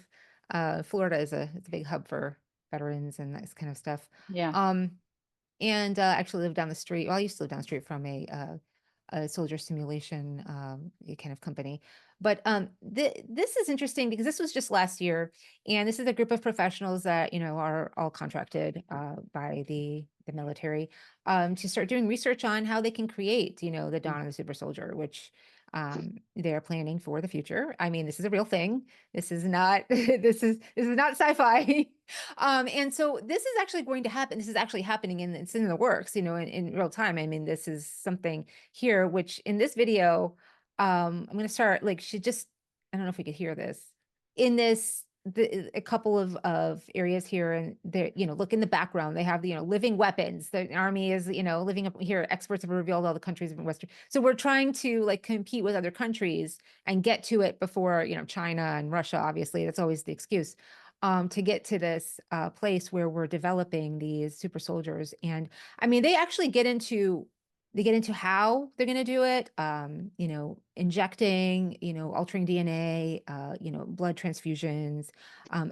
Florida is it's a big hub for veterans and that kind of stuff. Yeah. Um, and actually live down the street. Well, I used to live down the street from a soldier simulation, kind of company. But this is interesting because this was just last year, and this is a group of professionals that are all contracted by the military, to start doing research on how they can create the Mm. dawn of the super soldier, which they're planning for the future. I mean, this is a real thing. This is not this is not sci-fi. And so this is actually going to happen. This is actually happening, and it's in the works, in real time. I mean, this is something here, which in this video, I'm going to start, like, I don't know if we could hear this in a couple of areas here, and there, look in the background, they have the, living weapons. The army is, living up here. Experts have revealed all the countries in Western. So we're trying to like compete with other countries and get to it before, China and Russia, obviously, that's always the excuse, to get to this place where we're developing these super soldiers. And I mean, they get into how they're going to do it, injecting, altering DNA, blood transfusions,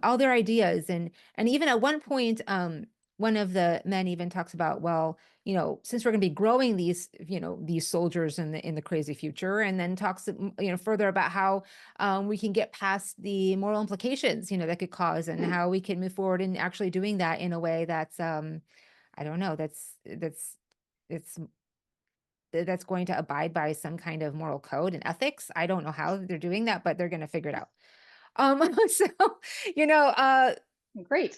all their ideas. And even at one point, one of the men even talks about, well, since we're going to be growing these soldiers in the crazy future, and then talks, further about how, we can get past the moral implications, that could cause, and how we can move forward in actually doing that in a way that's, I don't know, it's that's going to abide by some kind of moral code and ethics. I don't know how they're doing that, but they're going to figure it out. So, you know, Great.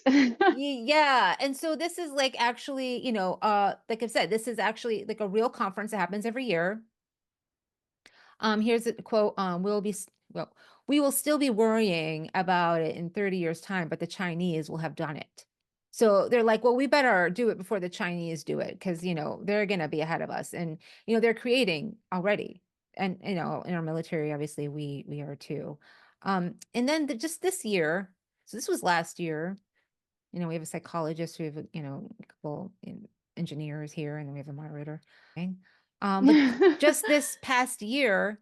yeah. And so this is like actually, like I've said, this is actually like a real conference that happens every year. Here's a quote, well, we will still be worrying about it in 30 years time, but the Chinese will have done it. So they're like, well, we better do it before the Chinese do it, because they're going to be ahead of us. And they're creating already. And in our military, obviously we are too. And then just this year, so this was last year, we have a psychologist, we have a couple engineers here, and then we have a moderator. Okay. But just this past year,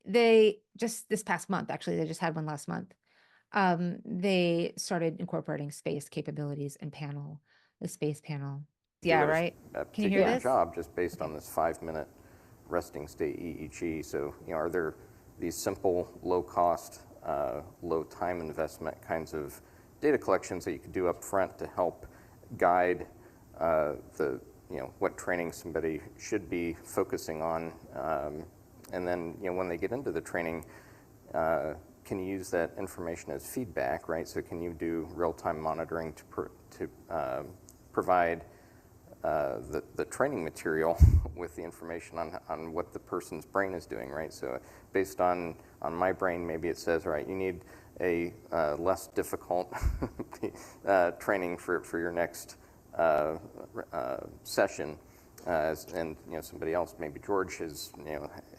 this past month, actually, they just had one last month. They started incorporating space capabilities and the space panel. Yeah, right. Can you hear this? Job just based on this 5-minute resting state EEG. So, are there these simple, low cost, low time investment kinds of data collections that you could do up front to help guide what training somebody should be focusing on, and then when they get into the training, can you use that information as feedback, right? So can you do real-time monitoring to provide the training material with the information on what the person's brain is doing, right? So based on my brain, maybe it says, all right, you need a less difficult training for your next session. And somebody else, maybe George, is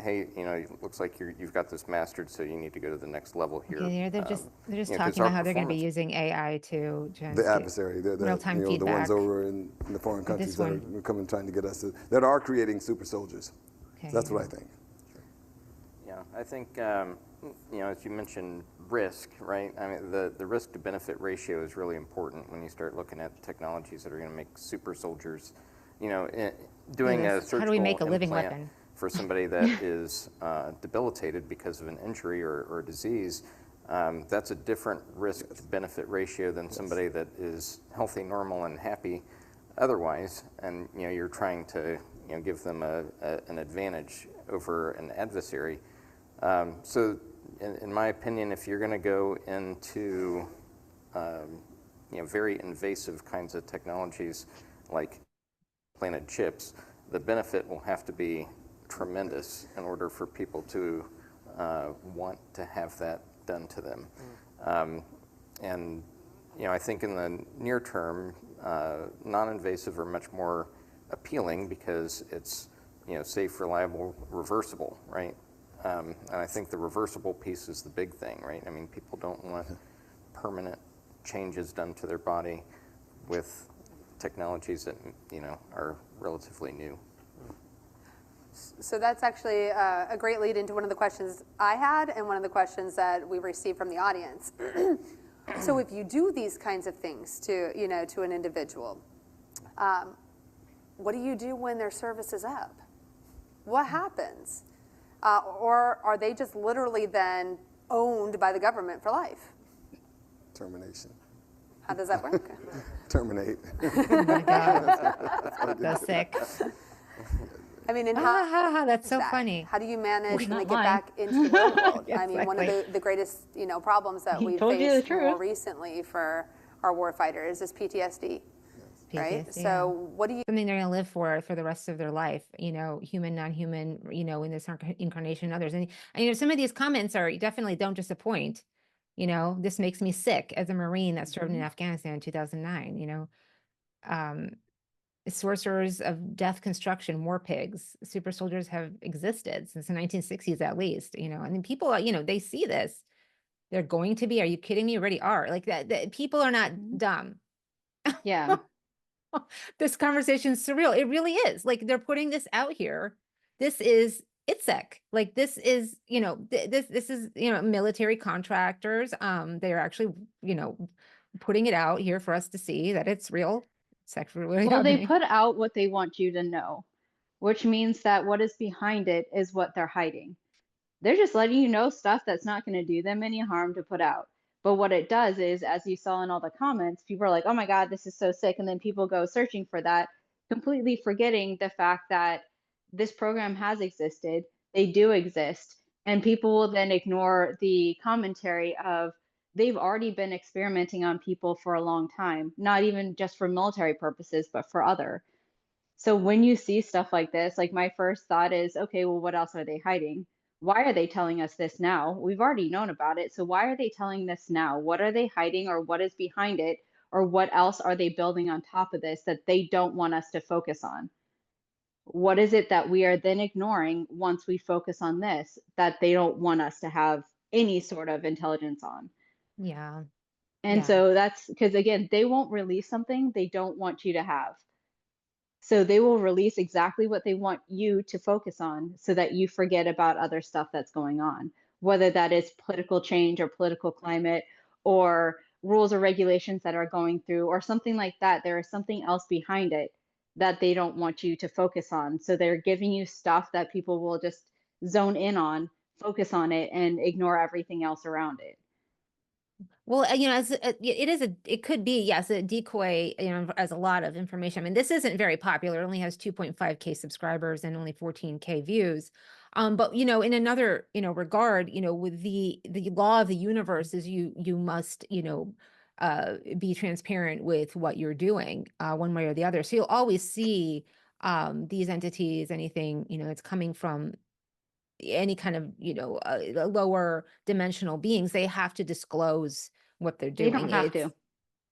hey, it looks like you've got this mastered, so you need to go to the next level here. Yeah, they're just talking about how they're going to be using AI to just the adversary, real-time feedback. The ones over in the foreign countries that are coming trying to get us that are creating super soldiers. Okay, so that's what I think. Yeah, I think as you mentioned, risk, right? I mean, the risk to benefit ratio is really important when you start looking at technologies that are going to make super soldiers. Doing a surgical how do we make a living implant weapon for somebody that is debilitated because of an injury or a disease, that's a different risk to benefit ratio than somebody that is healthy, normal, and happy otherwise. And you're trying to give them an advantage over an adversary. So in my opinion, if you're going to go into very invasive kinds of technologies like implanted chips, the benefit will have to be tremendous in order for people to want to have that done to them. And I think in the near term, non-invasive are much more appealing because it's safe, reliable, reversible, right? And I think the reversible piece is the big thing, right? I mean, people don't want permanent changes done to their body with technologies that are relatively new. So that's actually a great lead into one of the questions I had and one of the questions that we received from the audience. So if you do these kinds of things to an individual, what do you do when their service is up? What happens? Or are they just literally then owned by the government for life? Termination. How does that work? Terminate. Oh my God. That's sick. I mean, and that's so funny. How do you manage when they get mine. back into the real world? Yeah, I mean, one of the greatest problems that we told you the faced more truth. recently for our warfighters is PTSD. Right? PTSD, So what do you something they're going to live for the rest of their life, human, non-human, in this incarnation and others. And some of these comments definitely don't disappoint. This makes me sick as a Marine that served in Afghanistan in 2009, sorcerers of death construction, war pigs, super soldiers have existed since the 1960s at least, and then people, they see this. They're going to be, are you kidding me? Already are. Like that people are not dumb. Yeah. This conversation is surreal. It really is. Like they're putting this out here. This is ITSEC. Like this is, this is, military contractors. They're actually, putting it out here for us to see that it's real. Sexually Well, they happening. put out what they want you to know, which means that what is behind it is what they're hiding. They're just letting you know stuff that's not going to do them any harm to put out. But what it does is, as you saw in all the comments, people are like, oh my God, this is so sick. And then people go searching for that, completely forgetting the fact that this program has existed. They do exist. And people will then ignore the commentary of they've already been experimenting on people for a long time, not even just for military purposes, but for other. So when you see stuff like this, like my first thought is, okay, well, what else are they hiding? Why are they telling us this now? We've already known about it. So why are they telling this now? What are they hiding, or what is behind it? Or what else are they building on top of this that they don't want us to focus on? What is it that we are then ignoring once we focus on this that they don't want us to have any sort of intelligence on? Yeah. And so that's because, again, they won't release something they don't want you to have. So they will release exactly what they want you to focus on so that you forget about other stuff that's going on, whether that is political change or political climate or rules or regulations that are going through or something like that. There is something else behind it that they don't want you to focus on. So they're giving you stuff that people will just zone in on, focus on it, and ignore everything else around it. Well, as it could be, yes, a decoy, as a lot of information. I mean, this isn't very popular. It only has 2.5K subscribers and only 14K views. But in another, regard, with the law of the universe is you must, be transparent with what you're doing, one way or the other. So you'll always see these entities, anything, that's coming from any kind of, lower dimensional beings, they have to disclose what they're They doing. don't have to.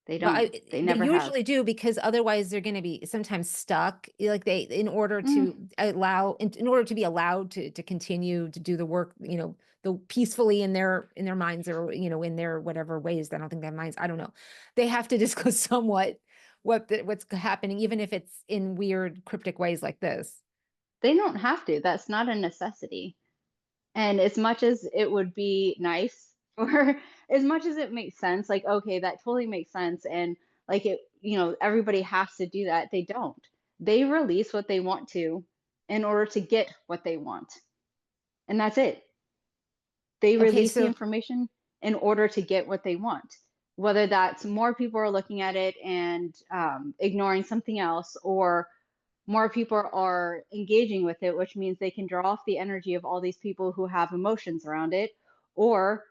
They But don't. They they never have. usually do, because otherwise they're going to be sometimes stuck. Like in order to in order to be allowed to continue to do the work, the peacefully in their minds, or in their whatever ways. I don't think they have minds. I don't know. They have to disclose somewhat what's happening, even if it's in weird cryptic ways like this. They don't have to. That's not a necessity. And as much as it would be nice for, as much as it makes sense, like, okay, that totally makes sense. And like everybody has to do that. They don't. They release what they want to in order to get what they want. And that's it. They Okay, release the so information in order to get what they want. Whether that's more people are looking at it and ignoring something else, or more people are engaging with it, which means they can draw off the energy of all these people who have emotions around it, or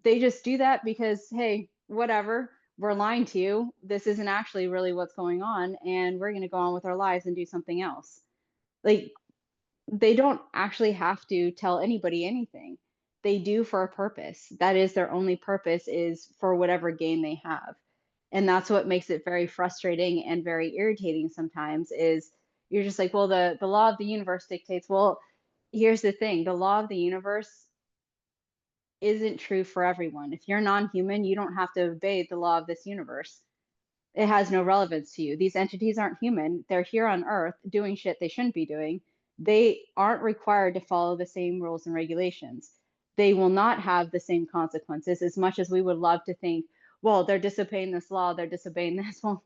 they just do that because, hey, whatever, we're lying to you. This isn't actually really what's going on, and we're going to go on with our lives and do something else. Like, they don't actually have to tell anybody anything. They do for a purpose. That is their only purpose, is for whatever gain they have. And that's what makes it very frustrating and very irritating sometimes, is you're just like, well, the law of the universe dictates. Well, here's the thing. The law of the universe isn't true for everyone. If you're non-human, you don't have to obey the law of this universe. It has no relevance to you. These entities aren't human. They're here on Earth doing shit they shouldn't be doing. They aren't required to follow the same rules and regulations. They will not have the same consequences, as much as we would love to think, well, they're disobeying this law, they're disobeying this. Well,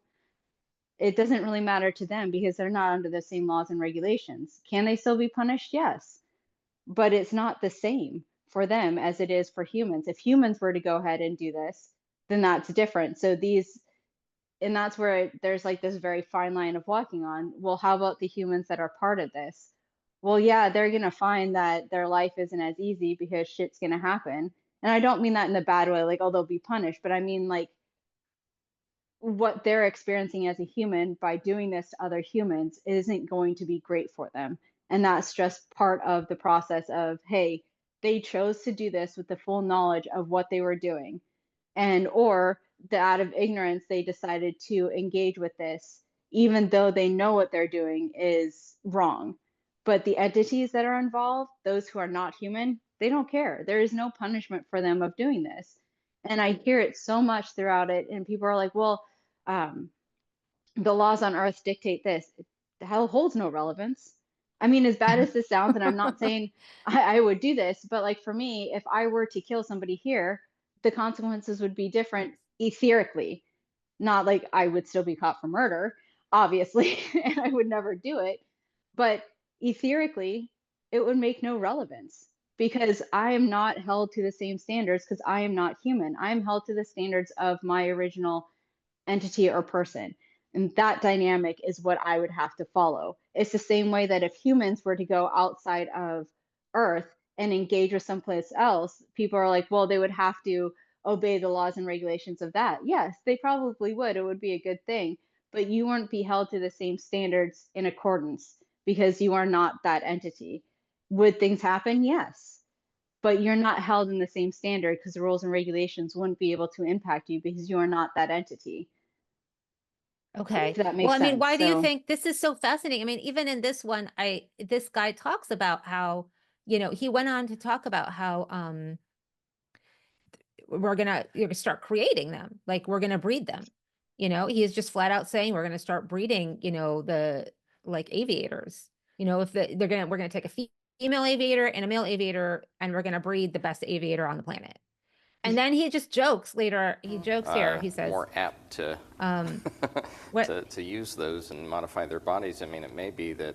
it doesn't really matter to them because they're not under the same laws and regulations. Can they still be punished? Yes. But it's not the same for them as it is for humans. If humans were to go ahead and do this, then that's different. So and that's where there's like this very fine line of walking on. Well, how about the humans that are part of this? Well, yeah, they're going to find that their life isn't as easy because shit's going to happen. And I don't mean that in a bad way, like, oh, they'll be punished, but I mean, like, what they're experiencing as a human by doing this to other humans isn't going to be great for them. And that's just part of the process of, hey, they chose to do this with the full knowledge of what they were doing. And, or that out of ignorance, they decided to engage with this, even though they know what they're doing is wrong. But the entities that are involved, those who are not human, they don't care. There is no punishment for them of doing this. And I hear it so much throughout it. And people are like, well, the laws on Earth dictate this. The hell holds no relevance. I mean, as bad as this sounds, and I'm not saying I would do this, but like for me, if I were to kill somebody here, the consequences would be different etherically. Not like I would still be caught for murder, obviously, and I would never do it. But etherically, it would make no relevance because I am not held to the same standards because I am not human. I am held to the standards of my original entity or person. And that dynamic is what I would have to follow. It's the same way that if humans were to go outside of Earth and engage with someplace else, people are like, well, they would have to obey the laws and regulations of that. Yes, they probably would. It would be a good thing, but you wouldn't be held to the same standards in accordance because you are not that entity. Would things happen? Yes, but you're not held in the same standard because the rules and regulations wouldn't be able to impact you because you are not that entity. Okay. If that makes Well, I mean, sense. why do you So think this is so fascinating? I mean, even in this one, this guy talks about how, you know, he went on to talk about how we're gonna start creating them, like we're gonna breed them. You know, he is just flat out saying we're gonna start breeding, you know, the like aviators. You know, if we're gonna take a female aviator and a male aviator, and we're gonna breed the best aviator on the planet. And then he just jokes later. He jokes here. He says, more apt to what? to use those and modify their bodies. I mean, it may be that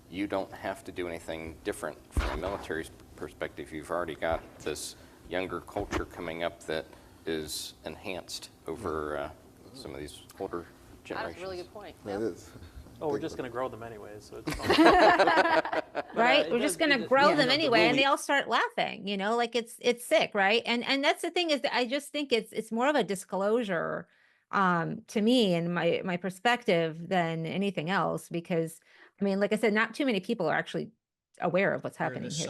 you don't have to do anything different from a military's perspective. You've already got this younger culture coming up that is enhanced over some of these older generations. That's a really good point. That is. Oh, we're just going to grow them anyways, so it's fine. Right? it We're does- just gonna it does- grow you them know, the anyway, and movie- they all start laughing. You know, like it's sick, right? And that's the thing is that I just think it's more of a disclosure, to me and my perspective than anything else, because I mean, like I said, not too many people are actually aware of what's happening here.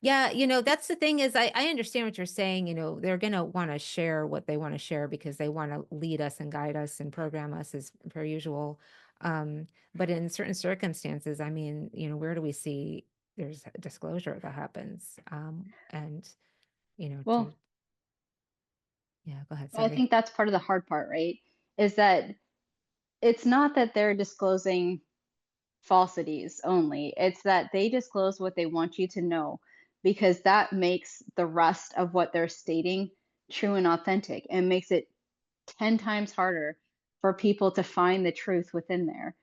Yeah, you know, that's the thing is I understand what you're saying. You know, they're going to want to share what they want to share because they want to lead us and guide us and program us as per usual. But in certain circumstances, I mean, you know, where do we see there's a disclosure that happens? And, you know, well, yeah, go ahead. well, I Sorry. think that's part of the hard part, right? Is that it's not that they're disclosing falsities only. It's that they disclose what they want you to know because that makes the rest of what they're stating true and authentic and makes it 10 times harder for people to find the truth within there,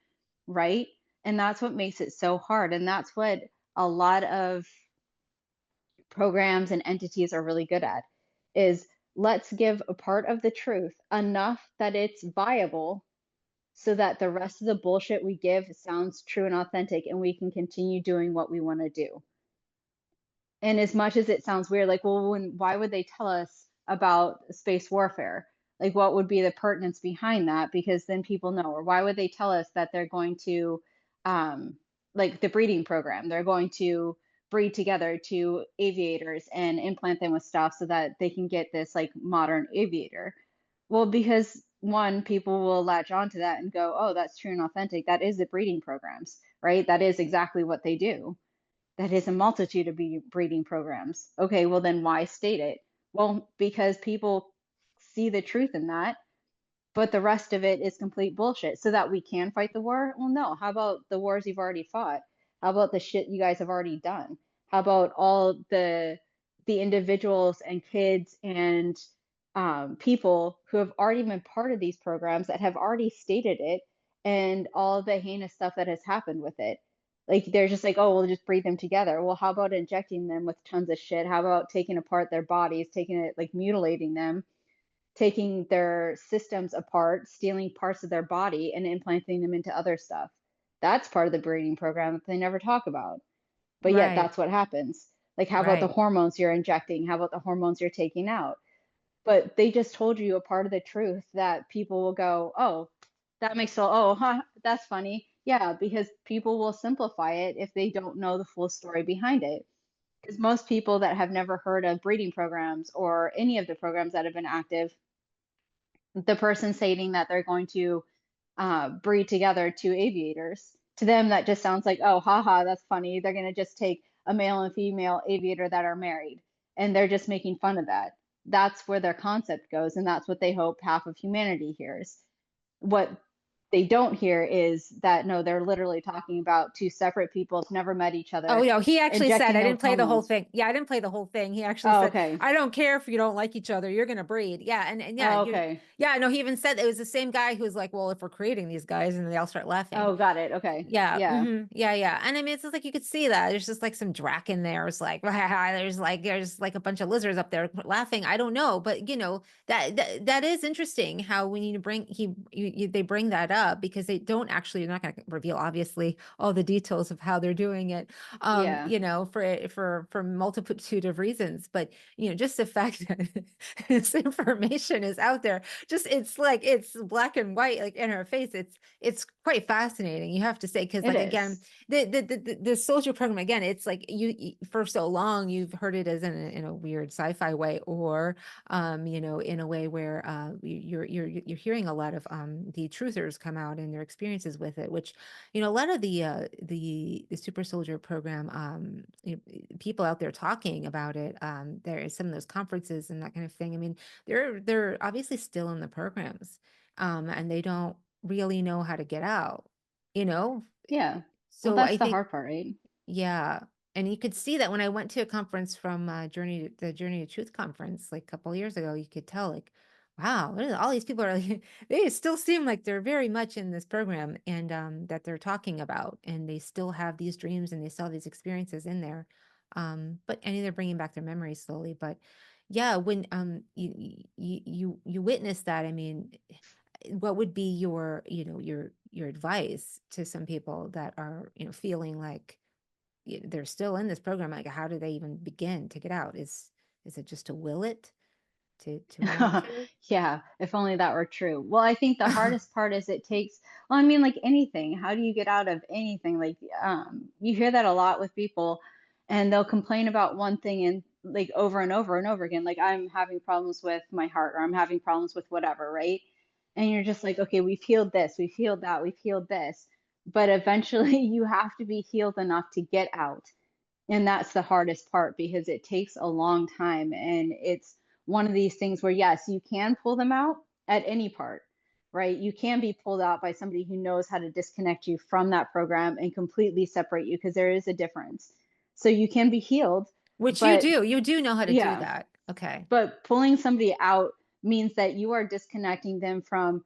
right? And that's what makes it so hard. And that's what a lot of programs and entities are really good at is let's give a part of the truth enough that it's viable so that the rest of the bullshit we give sounds true and authentic and we can continue doing what we want to do. And as much as it sounds weird, like, well, why would they tell us about space warfare? Like, what would be the pertinence behind that? Because then people know. Or why would they tell us that they're going to, like the breeding program, they're going to breed together to aviators and implant them with stuff so that they can get this like modern aviator? Well, because one, people will latch onto that and go, oh, that's true and authentic. That is the breeding programs, right? That is exactly what they do. That is a multitude of breeding programs. Okay, well, then why state it? Well, because people see the truth in that, but the rest of it is complete bullshit so that we can fight the war. Well, no. How about the wars you've already fought? How about the shit you guys have already done? How about all the individuals and kids and people who have already been part of these programs that have already stated it and all the heinous stuff that has happened with it? Like they're just like, oh, we'll just breed them together. Well, how about injecting them with tons of shit? How about taking apart their bodies, taking it like mutilating them, taking their systems apart, stealing parts of their body and implanting them into other stuff? That's part of the breeding program that they never talk about. But yet Right. that's what happens. Like, how about the Right. hormones you're injecting? How about the hormones you're taking out? But they just told you a part of the truth that people will go, oh, that makes so, oh, huh, that's funny. Yeah, because people will simplify it if they don't know the full story behind it. Because most people that have never heard of breeding programs or any of the programs that have been active, the person stating that they're going to breed together two aviators, to them that just sounds like, oh, haha, that's funny. They're going to just take a male and female aviator that are married, and they're just making fun of that. That's where their concept goes, and that's what they hope half of humanity hears. What they don't hear is that no, they're literally talking about two separate people who've never met each other. Oh, yeah, he actually said, injecting I them didn't play the whole hormones. thing. Yeah, I didn't play the whole thing. He actually Oh, said, okay. I don't care if you don't like each other, you're going to breed. Yeah. And yeah, Oh, okay. yeah, no, he even said it was the same guy who's like, well, if we're creating these guys, and they all start laughing. Oh, got it. Okay. Yeah. Yeah. Yeah. And I mean, it's just like you could see that there's just like some drac in there. It's like there's like a bunch of lizards up there laughing. I don't know, but you know that is interesting how we need to bring they bring that up. up because they don't actually, you're not going to reveal obviously all the details of how they're doing it, Yeah. you know, for multitude of reasons. But, you know, just the fact that this information is out there, just, it's like, it's black and white, like in our face. It's quite fascinating, you have to say, because It like, is. again, the soldier program, again, it's like you for so long, you've heard it as in a weird sci-fi way, or, you know, in a way where you're hearing a lot of the truthers come out and their experiences with it, which, you know, a lot of the super soldier program, you know, people out there talking about it, there is some of those conferences and that kind of thing. I mean, they're obviously still in the programs, and they don't really know how to get out, you know. Yeah. Well, So that's I the think, hard part, right? yeah. And you could see that when I went to a conference from the Journey to Truth conference, like a couple of years ago, you could tell, like, wow, all these people are like, they still seem like they're very much in this program, and that they're talking about, and they still have these dreams and they still have these experiences in there. But and they're bringing back their memories slowly. But yeah, when you witness that, I mean, what would be your, you know, your advice to some people that are, you know, feeling like they're still in this program? Like, how do they even begin to get out? Is it just to will it, to want to? Yeah, if only that were true. Well, I think the hardest part is it takes, well, I mean, like anything, how do you get out of anything? Like, you hear that a lot with people, and they'll complain about one thing and like over and over and over again. Like, I'm having problems with my heart, or I'm having problems with whatever, right? And you're just like, okay, we've healed this, we've healed that, we've healed this. But eventually you have to be healed enough to get out. And that's the hardest part, because it takes a long time. And it's one of these things where, yes, you can pull them out at any part, right? You can be pulled out by somebody who knows how to disconnect you from that program and completely separate you, because there is a difference. So you can be healed, Which but you do know how to do yeah, that. Okay. but pulling somebody out means that you are disconnecting them from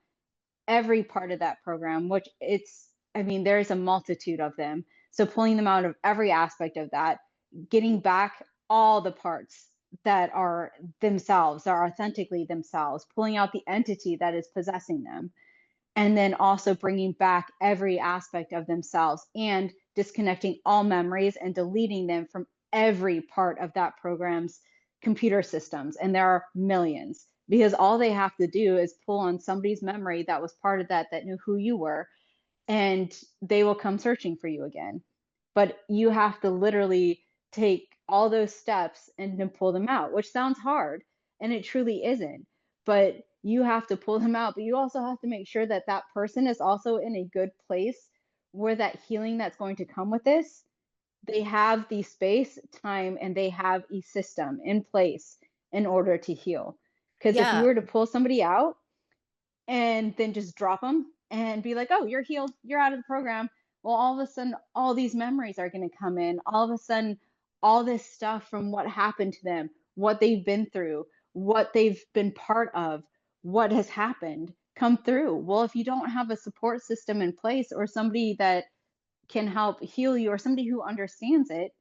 every part of that program, which it's, I mean, there's a multitude of them. So pulling them out of every aspect of that, getting back all the parts that are themselves, are authentically themselves, pulling out the entity that is possessing them, and then also bringing back every aspect of themselves and disconnecting all memories and deleting them from every part of that program's computer systems. And there are millions, because all they have to do is pull on somebody's memory that was part of that knew who you were, and they will come searching for you again. But you have to literally take all those steps and then pull them out, which sounds hard, and it truly isn't. But you have to pull them out, but you also have to make sure that that person is also in a good place where that healing that's going to come with this, they have the space, time, and they have a system in place in order to heal. Because if you Yeah. were to pull somebody out and then just drop them and be like, oh, you're healed, you're out of the program, well, all of a sudden, all these memories are going to come in. All of a sudden, all this stuff from what happened to them, what they've been through, what they've been part of, what has happened, come through. Well, if you don't have a support system in place, or somebody that can help heal you, or somebody who understands it,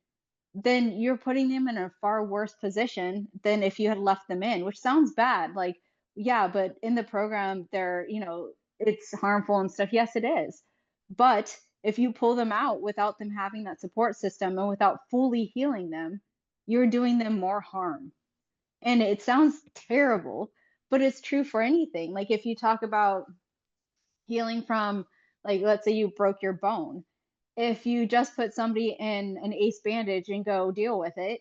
then you're putting them in a far worse position than if you had left them in, which sounds bad. Like, yeah, but in the program, they're, you know, it's harmful and stuff. Yes, it is. But if you pull them out without them having that support system and without fully healing them, you're doing them more harm. And it sounds terrible, but it's true for anything. Like, if you talk about healing from, like, let's say you broke your bone, if you just put somebody in an ace bandage and go deal with it,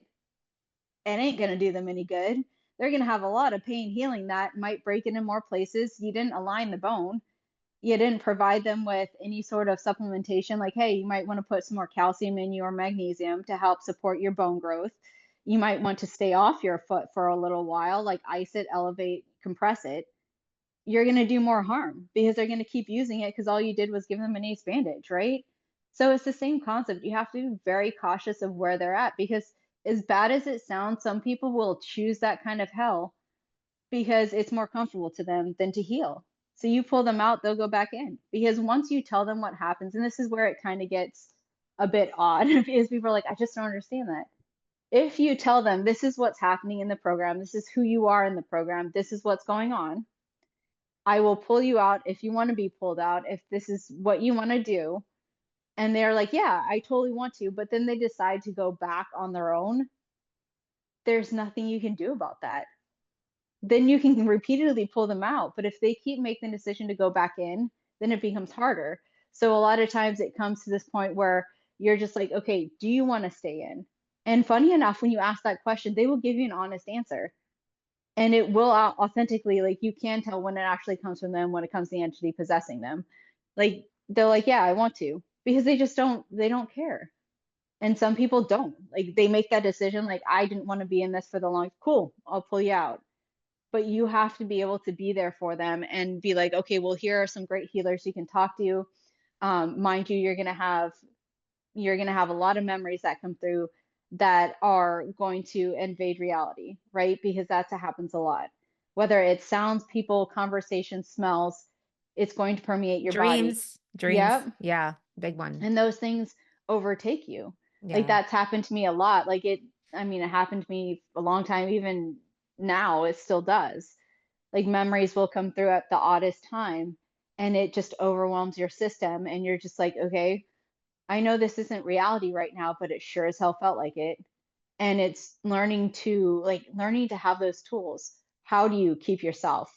it ain't going to do them any good. They're going to have a lot of pain healing that, might break it in more places. You didn't align the bone. You didn't provide them with any sort of supplementation, like, hey, you might want to put some more calcium in you or magnesium to help support your bone growth. You might want to stay off your foot for a little while, like ice it, elevate, compress it. You're going to do more harm, because they're going to keep using it, because all you did was give them an ace bandage, right? So it's the same concept. You have to be very cautious of where they're at, because as bad as it sounds, some people will choose that kind of hell because it's more comfortable to them than to heal. So you pull them out, they'll go back in, because once you tell them what happens, and this is where it kind of gets a bit odd, because people are like, I just don't understand that. If you tell them this is what's happening in the program, this is who you are in the program, this is what's going on, I will pull you out if you want to be pulled out, if this is what you want to do. And they're like, yeah, I totally want to. But then they decide to go back on their own. There's nothing you can do about that. Then you can repeatedly pull them out. But if they keep making the decision to go back in, then it becomes harder. So a lot of times it comes to this point where you're just like, okay, do you want to stay in? And funny enough, when you ask that question, they will give you an honest answer. And it will authentically, like, you can tell when it actually comes from them, when it comes to the entity possessing them. Like, they're like, yeah, I want to, because they don't care. And some people don't. Like, they make that decision, like, I didn't want to be in this for the long, cool, I'll pull you out. But you have to be able to be there for them and be like, okay, well, here are some great healers you can talk to. Mind you, you're gonna have a lot of memories that come through that are going to invade reality, right? Because that happens a lot. Whether it's sounds, people, conversations, smells, it's going to permeate your body. Dreams. Yep. Yeah, big one. And those things overtake you. Yeah. Like, that's happened to me a lot. Like, it happened to me a long time. Even now, it still does. Like, memories will come through at the oddest time, and it just overwhelms your system. And you're just like, okay, I know this isn't reality right now, but it sure as hell felt like it. And it's learning to have those tools. How do you keep yourself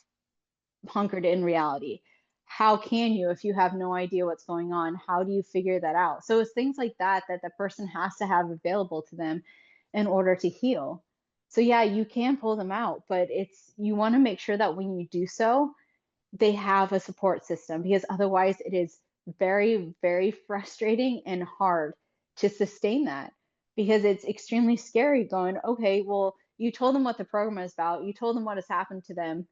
hunkered in reality? How can you, if you have no idea what's going on, how do you figure that out? So it's things like that that the person has to have available to them in order to heal. So yeah, you can pull them out, but you want to make sure that when you do so, they have a support system, because otherwise it is very, very frustrating and hard to sustain that, because it's extremely scary going, okay, well, you told them what the program is about, you told them what has happened to them,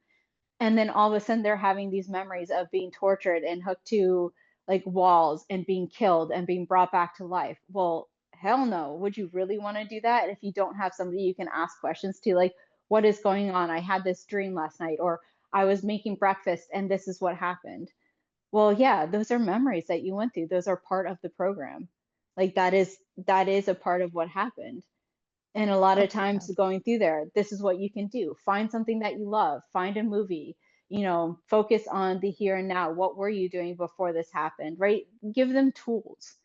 and then all of a sudden they're having these memories of being tortured and hooked to like walls and being killed and being brought back to life. Well, hell no. Would you really want to do that if you don't have somebody you can ask questions to, like, what is going on? I had this dream last night, or I was making breakfast and this is what happened. Well, yeah, those are memories that you went through. Those are part of the program. Like, that is a part of what happened. And a lot of times going through there, this is what you can do. Find something that you love, find a movie, focus on the here and now. What were you doing before this happened, right? Give them tools.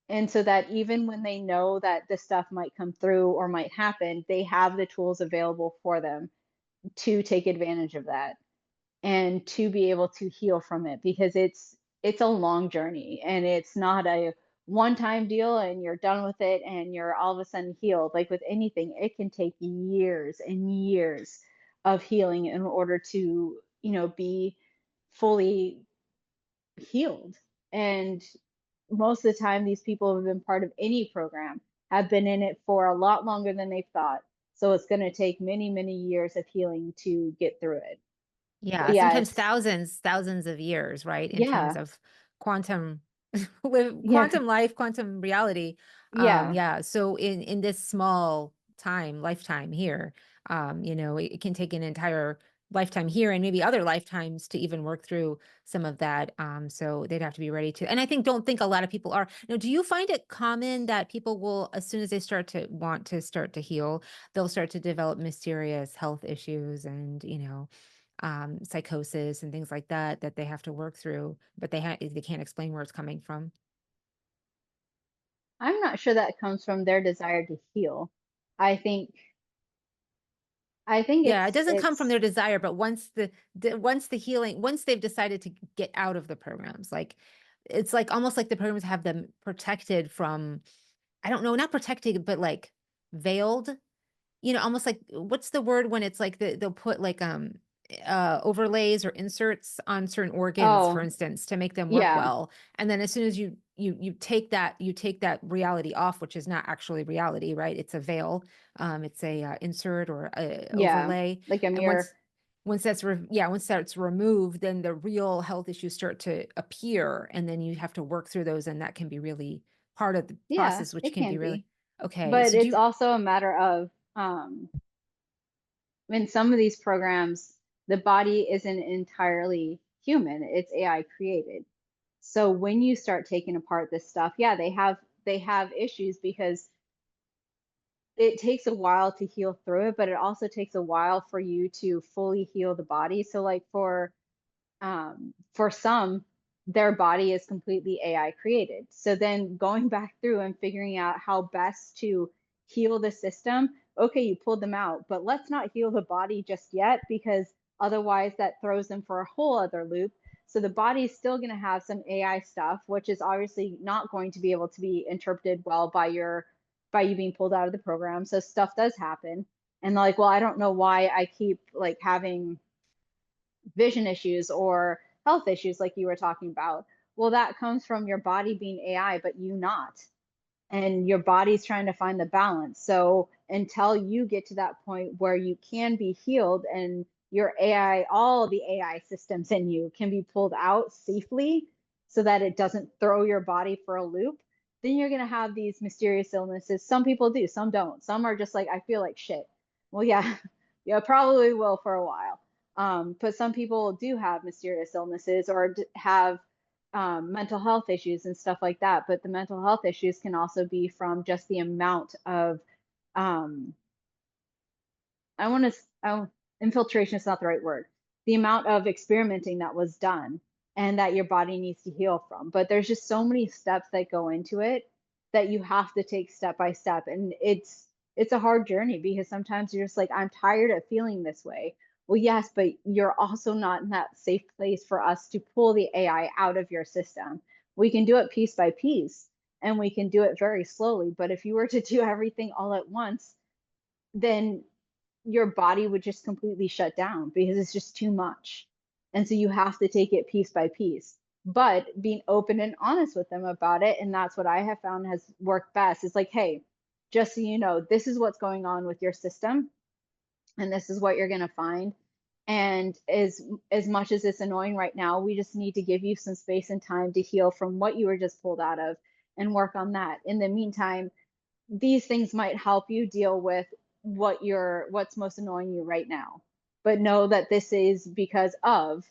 And so that even when they know that this stuff might come through or might happen, they have the tools available for them to take advantage of that and to be able to heal from it, because it's a long journey, and it's not a one-time deal and you're done with it and you're all of a sudden healed. Like with anything, it can take years and years of healing in order to, be fully healed. And most of the time, these people who have been part of any program have been in it for a lot longer than they thought. So it's going to take many, many years of healing to get through it. Yeah, But yeah, sometimes thousands of years, right? In terms yeah, of quantum yeah, quantum life, quantum reality. yeah. Yeah. So in this small lifetime here, it can take an entire lifetime here and maybe other lifetimes to even work through some of that. So they'd have to be ready to. And I don't think a lot of people are. Now, do you find it common that people will, as soon as they start to want to start to heal, they'll start to develop mysterious health issues and, psychosis and things like that they have to work through, but they can't explain where it's coming from? I'm not sure that comes from their desire to heal. I think Yeah, it doesn't come from it's their desire, but once the healing, once they've decided to get out of the programs, like it's like almost like the programs have them protected from, I don't know, not protected, but like veiled, almost like, what's the word when it's like they'll put like overlays or inserts on certain organs, for oh, instance, to make them work yeah, well. And then as soon as you take that reality off, which is not actually reality, right? It's a veil. It's a insert or a yeah, overlay. like a And mirror. once that's removed, then the real health issues start to appear, and then you have to work through those, and that can be really part of the Yeah, process, which it can be can really be. okay. But So do it's you? also a matter of in some of these programs, the body isn't entirely human. It's AI created. So when you start taking apart this stuff, yeah, they have issues, because it takes a while to heal through it, but it also takes a while for you to fully heal the body. So like for for some, their body is completely AI created. So then going back through and figuring out how best to heal the system. Okay, you pulled them out, but let's not heal the body just yet, because otherwise that throws them for a whole other loop. So the body is still going to have some AI stuff, which is obviously not going to be able to be interpreted well by you being pulled out of the program. So stuff does happen. And like, well, I don't know why I keep like having vision issues or health issues like you were talking about. Well, that comes from your body being AI, but you not. And your body's trying to find the balance. So until you get to that point where you can be healed and your AI, all the AI systems in you can be pulled out safely so that it doesn't throw your body for a loop, then you're going to have these mysterious illnesses. Some people do, some don't. Some are just like, I feel like shit. Well, yeah, yeah, probably will for a while. But some people do have mysterious illnesses or have mental health issues and stuff like that. But the mental health issues can also be from just the amount of, infiltration is not the right word, the amount of experimenting that was done and that your body needs to heal from. But there's just so many steps that go into it that you have to take step by step. And it's a hard journey, because sometimes you're just like, I'm tired of feeling this way. Well, yes, but you're also not in that safe place for us to pull the AI out of your system. We can do it piece by piece and we can do it very slowly. But if you were to do everything all at once, then your body would just completely shut down because it's just too much. And so you have to take it piece by piece, but being open and honest with them about it. And that's what I have found has worked best. It's like, hey, just so you know, this is what's going on with your system and this is what you're going to find. And as much as it's annoying right now, we just need to give you some space and time to heal from what you were just pulled out of and work on that. In the meantime, these things might help you deal with what's most annoying you right now. But know that this is because of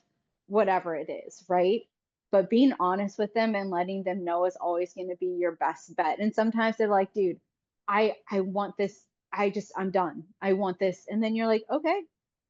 whatever it is, right? But being honest with them and letting them know is always going to be your best bet. And sometimes they're like, dude, I want this. I'm done. I want this. And then you're like, okay,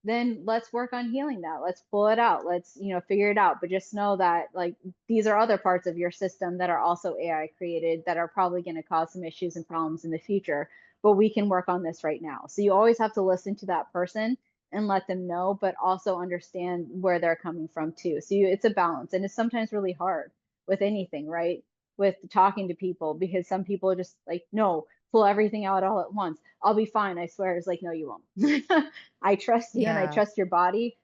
then let's work on healing that. Let's pull it out. Let's, figure it out. But just know that like these are other parts of your system that are also AI created that are probably going to cause some issues and problems in the future. But we can work on this right now. So you always have to listen to that person and let them know, but also understand where they're coming from too. So it's a balance, and it's sometimes really hard with anything, right? With talking to people, because some people are just like, no, pull everything out all at once. I'll be fine, I swear. It's like, no, you won't. I trust you and I trust your body,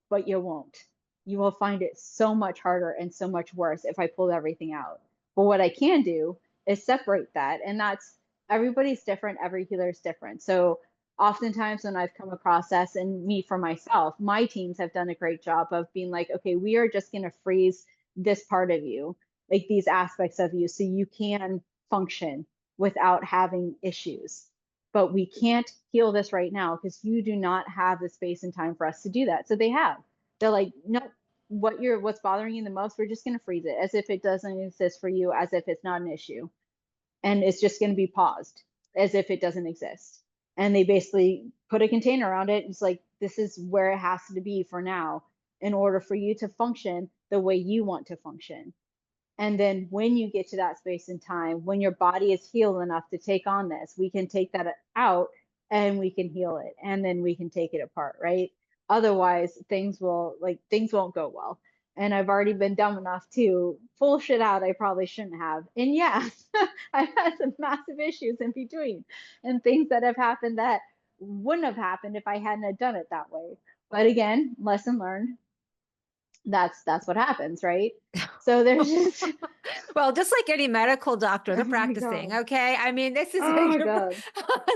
but you won't. You will find it so much harder and so much worse if I pulled everything out. But what I can do is separate that. And that's, everybody's different. Every healer is different. So oftentimes when I've come across this, and me for myself, my teams have done a great job of being like, okay, we are just going to freeze this part of you, like these aspects of you, so you can function without having issues. But we can't heal this right now because you do not have the space and time for us to do that. So they're like, no, what's bothering you the most, we're just going to freeze it as if it doesn't exist for you, as if it's not an issue. And it's just going to be paused as if it doesn't exist. And they basically put a container around it. It's like, this is where it has to be for now in order for you to function the way you want to function. And then when you get to that space and time, when your body is healed enough to take on this, we can take that out and we can heal it, and then we can take it apart, right? Otherwise, things won't go well. And I've already been dumb enough to pull shit out I probably shouldn't have. And yeah, I've had some massive issues in between and things that have happened that wouldn't have happened if I hadn't have done it that way. But again, lesson learned. That's what happens, right? So there's just well, just like any medical doctor, they're practicing. Okay, I mean, this is oh my God.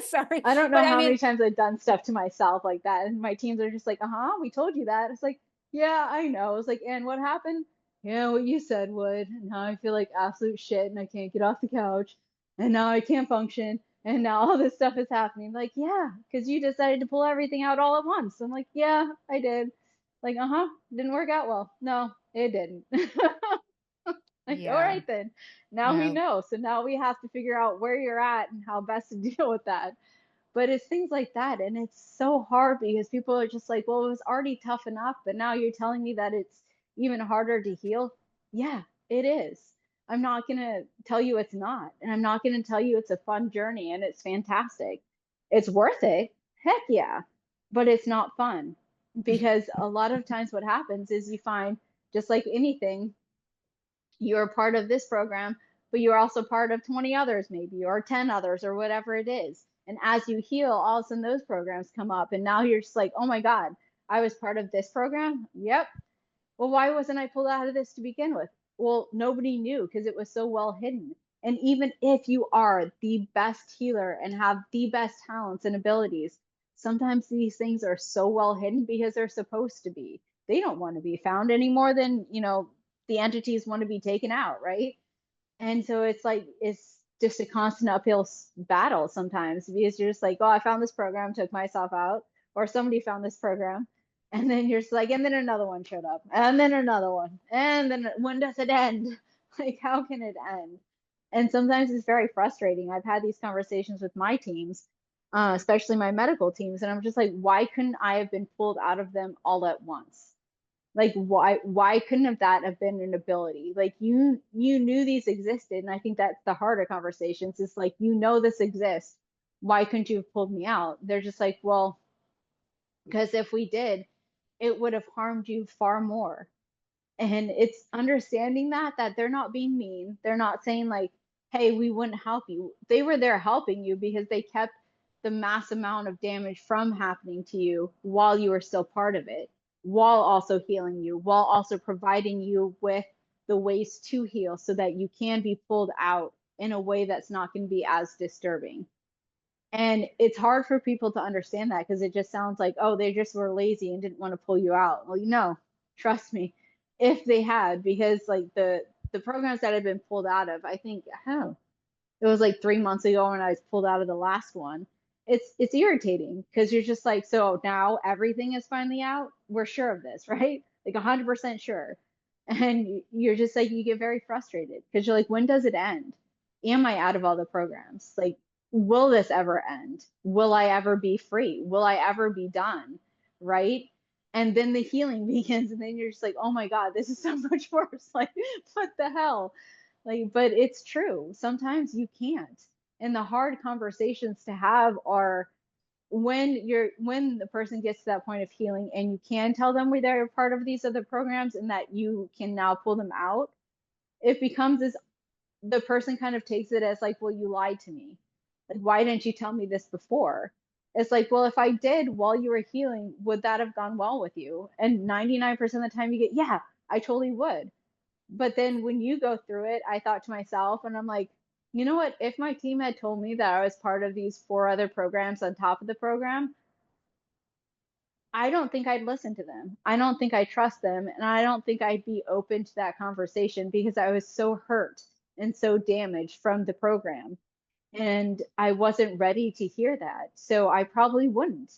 Sorry, I don't know but how I mean, many times I've done stuff to myself like that, and my teams are just like, we told you that. It's like, yeah, I know. It's like, and what happened? Yeah, what you said would. And now I feel like absolute shit, and I can't get off the couch, and now I can't function, and now all this stuff is happening. Like, yeah, because you decided to pull everything out all at once. I'm like, yeah, I did. Like, didn't work out well. No, it didn't. Like, all right then. Now we know. So now we have to figure out where you're at and how best to deal with that. But it's things like that. And it's so hard because people are just like, well, it was already tough enough, but now you're telling me that even harder to heal? Yeah, it is. I'm not going to tell you it's not. And I'm not going to tell you it's a fun journey and it's fantastic. It's worth it. Heck yeah. But it's not fun, because a lot of times what happens is you find, just like anything, you're part of this program, but you're also part of 20 others, maybe, or 10 others, or whatever it is. And as you heal, all of a sudden those programs come up. And now you're just like, oh my God, I was part of this program. Yep. Well, why wasn't I pulled out of this to begin with? Well, nobody knew because it was so well hidden. And even if you are the best healer and have the best talents and abilities, sometimes these things are so well hidden because they're supposed to be. They don't want to be found any more than, the entities want to be taken out, right? And so it's like, it's just a constant uphill battle sometimes, because you're just like, oh, I found this program, took myself out, or somebody found this program. And then you're just like, and then another one showed up, and then another one. And then when does it end? Like, how can it end? And sometimes it's very frustrating. I've had these conversations with my teams, especially my medical teams, and I'm just like, why couldn't I have been pulled out of them all at once? Like, why couldn't have been an ability? Like, you knew these existed, and I think that's the harder conversations. It's like, this exists. Why couldn't you have pulled me out? They're just like, well, because if we did, it would have harmed you far more. And it's understanding that they're not being mean. They're not saying like, hey, we wouldn't help you. They were there helping you because they kept the mass amount of damage from happening to you while you were still part of it, while also healing you, while also providing you with the ways to heal so that you can be pulled out in a way that's not going to be as disturbing. And it's hard for people to understand that, because it just sounds like, oh, they just were lazy and didn't want to pull you out. Well, no, trust me, if they had, because like the programs that I've been pulled out of, I think, it was like 3 months ago when I was pulled out of the last one. It's irritating, because you're just like, so now everything is finally out. We're sure of this, right? Like 100% sure. And you're just like, you get very frustrated, because you're like, when does it end? Am I out of all the programs? Like, will this ever end? Will I ever be free? Will I ever be done? Right? And then the healing begins, and then you're just like, oh my God, this is so much worse. Like, what the hell? Like, but it's true. Sometimes you can't. And the hard conversations to have are when the person gets to that point of healing, and you can tell them they're part of these other programs and that you can now pull them out. It becomes this, the person kind of takes it as like, well, you lied to me. Like, why didn't you tell me this before? It's like, well, if I did while you were healing, would that have gone well with you? And 99% of the time you get, yeah, I totally would. But then when you go through it, I thought to myself, and I'm like, you know what? If my team had told me that I was part of these 4 other programs on top of the program, I don't think I'd listen to them. I don't think I trust them. And I don't think I'd be open to that conversation, because I was so hurt and so damaged from the program. And I wasn't ready to hear that. So I probably wouldn't.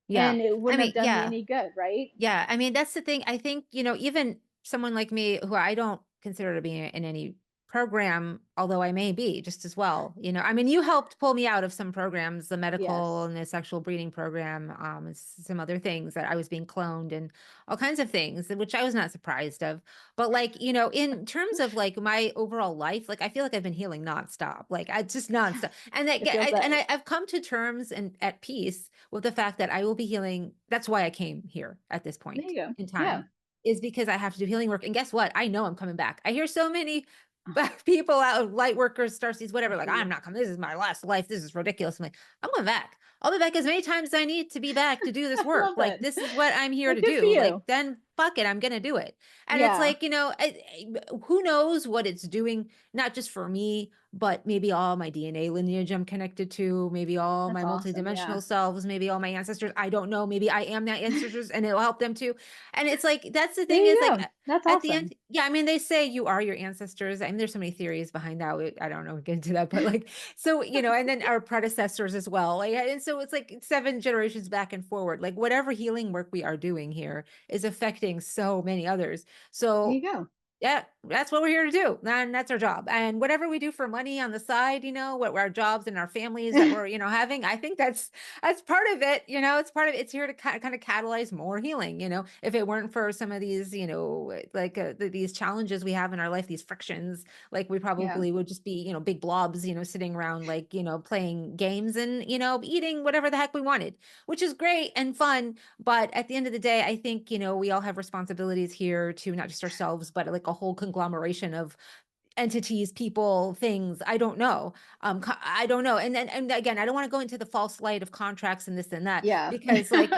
Yeah. And it wouldn't have done me yeah. any good, right? Yeah. I mean, that's the thing. I think, even someone like me, who I don't consider to be in any program, although I may be just as well, I mean, you helped pull me out of some programs, the medical and the sexual breeding program, and some other things that I was being cloned and all kinds of things, which I was not surprised of. But like, in terms of like my overall life, like I feel like I've been healing nonstop, like I just nonstop. And I've come to terms and at peace with the fact that I will be healing. That's why I came here at this point in time, is because I have to do healing work. And guess what? I know I'm coming back. I hear so many people out, light workers, starseeds, whatever, like, I'm not coming. This is my last life. This is ridiculous. I'm like, I'm going back. I'll be back as many times as I need to be back to do this work. Like, this is what I'm here to do. Like, then fuck it, I'm going to do it. And it's like, who knows what it's doing, not just for me, but maybe all my DNA lineage I'm connected to, maybe all my multidimensional selves, maybe all my ancestors. I don't know. Maybe I am that ancestors and it'll help them too. And it's like, that's the thing, is like, that's at awesome. the end, I mean, they say you are your ancestors. I mean, there's so many theories behind that. I don't know, get into that, but like, so, and then our predecessors as well. Like, and so it's like 7 generations back and forward, like whatever healing work we are doing here is affecting so many others. So there you go. yeah, that's what we're here to do. And that's our job. And whatever we do for money on the side, what our jobs and our families that we're, having, I think that's part of it. It's part of it's here to kind of catalyze more healing. If it weren't for some of these, like these challenges we have in our life, these frictions, like we probably would just be, big blobs, sitting around like, playing games and, eating whatever the heck we wanted, which is great and fun. But at the end of the day, I think, we all have responsibilities here to not just ourselves, but like a whole conglomeration of entities, people, things. I don't know. I don't know. And then, and again, I don't want to go into the false light of contracts and this and that, Yeah. because like,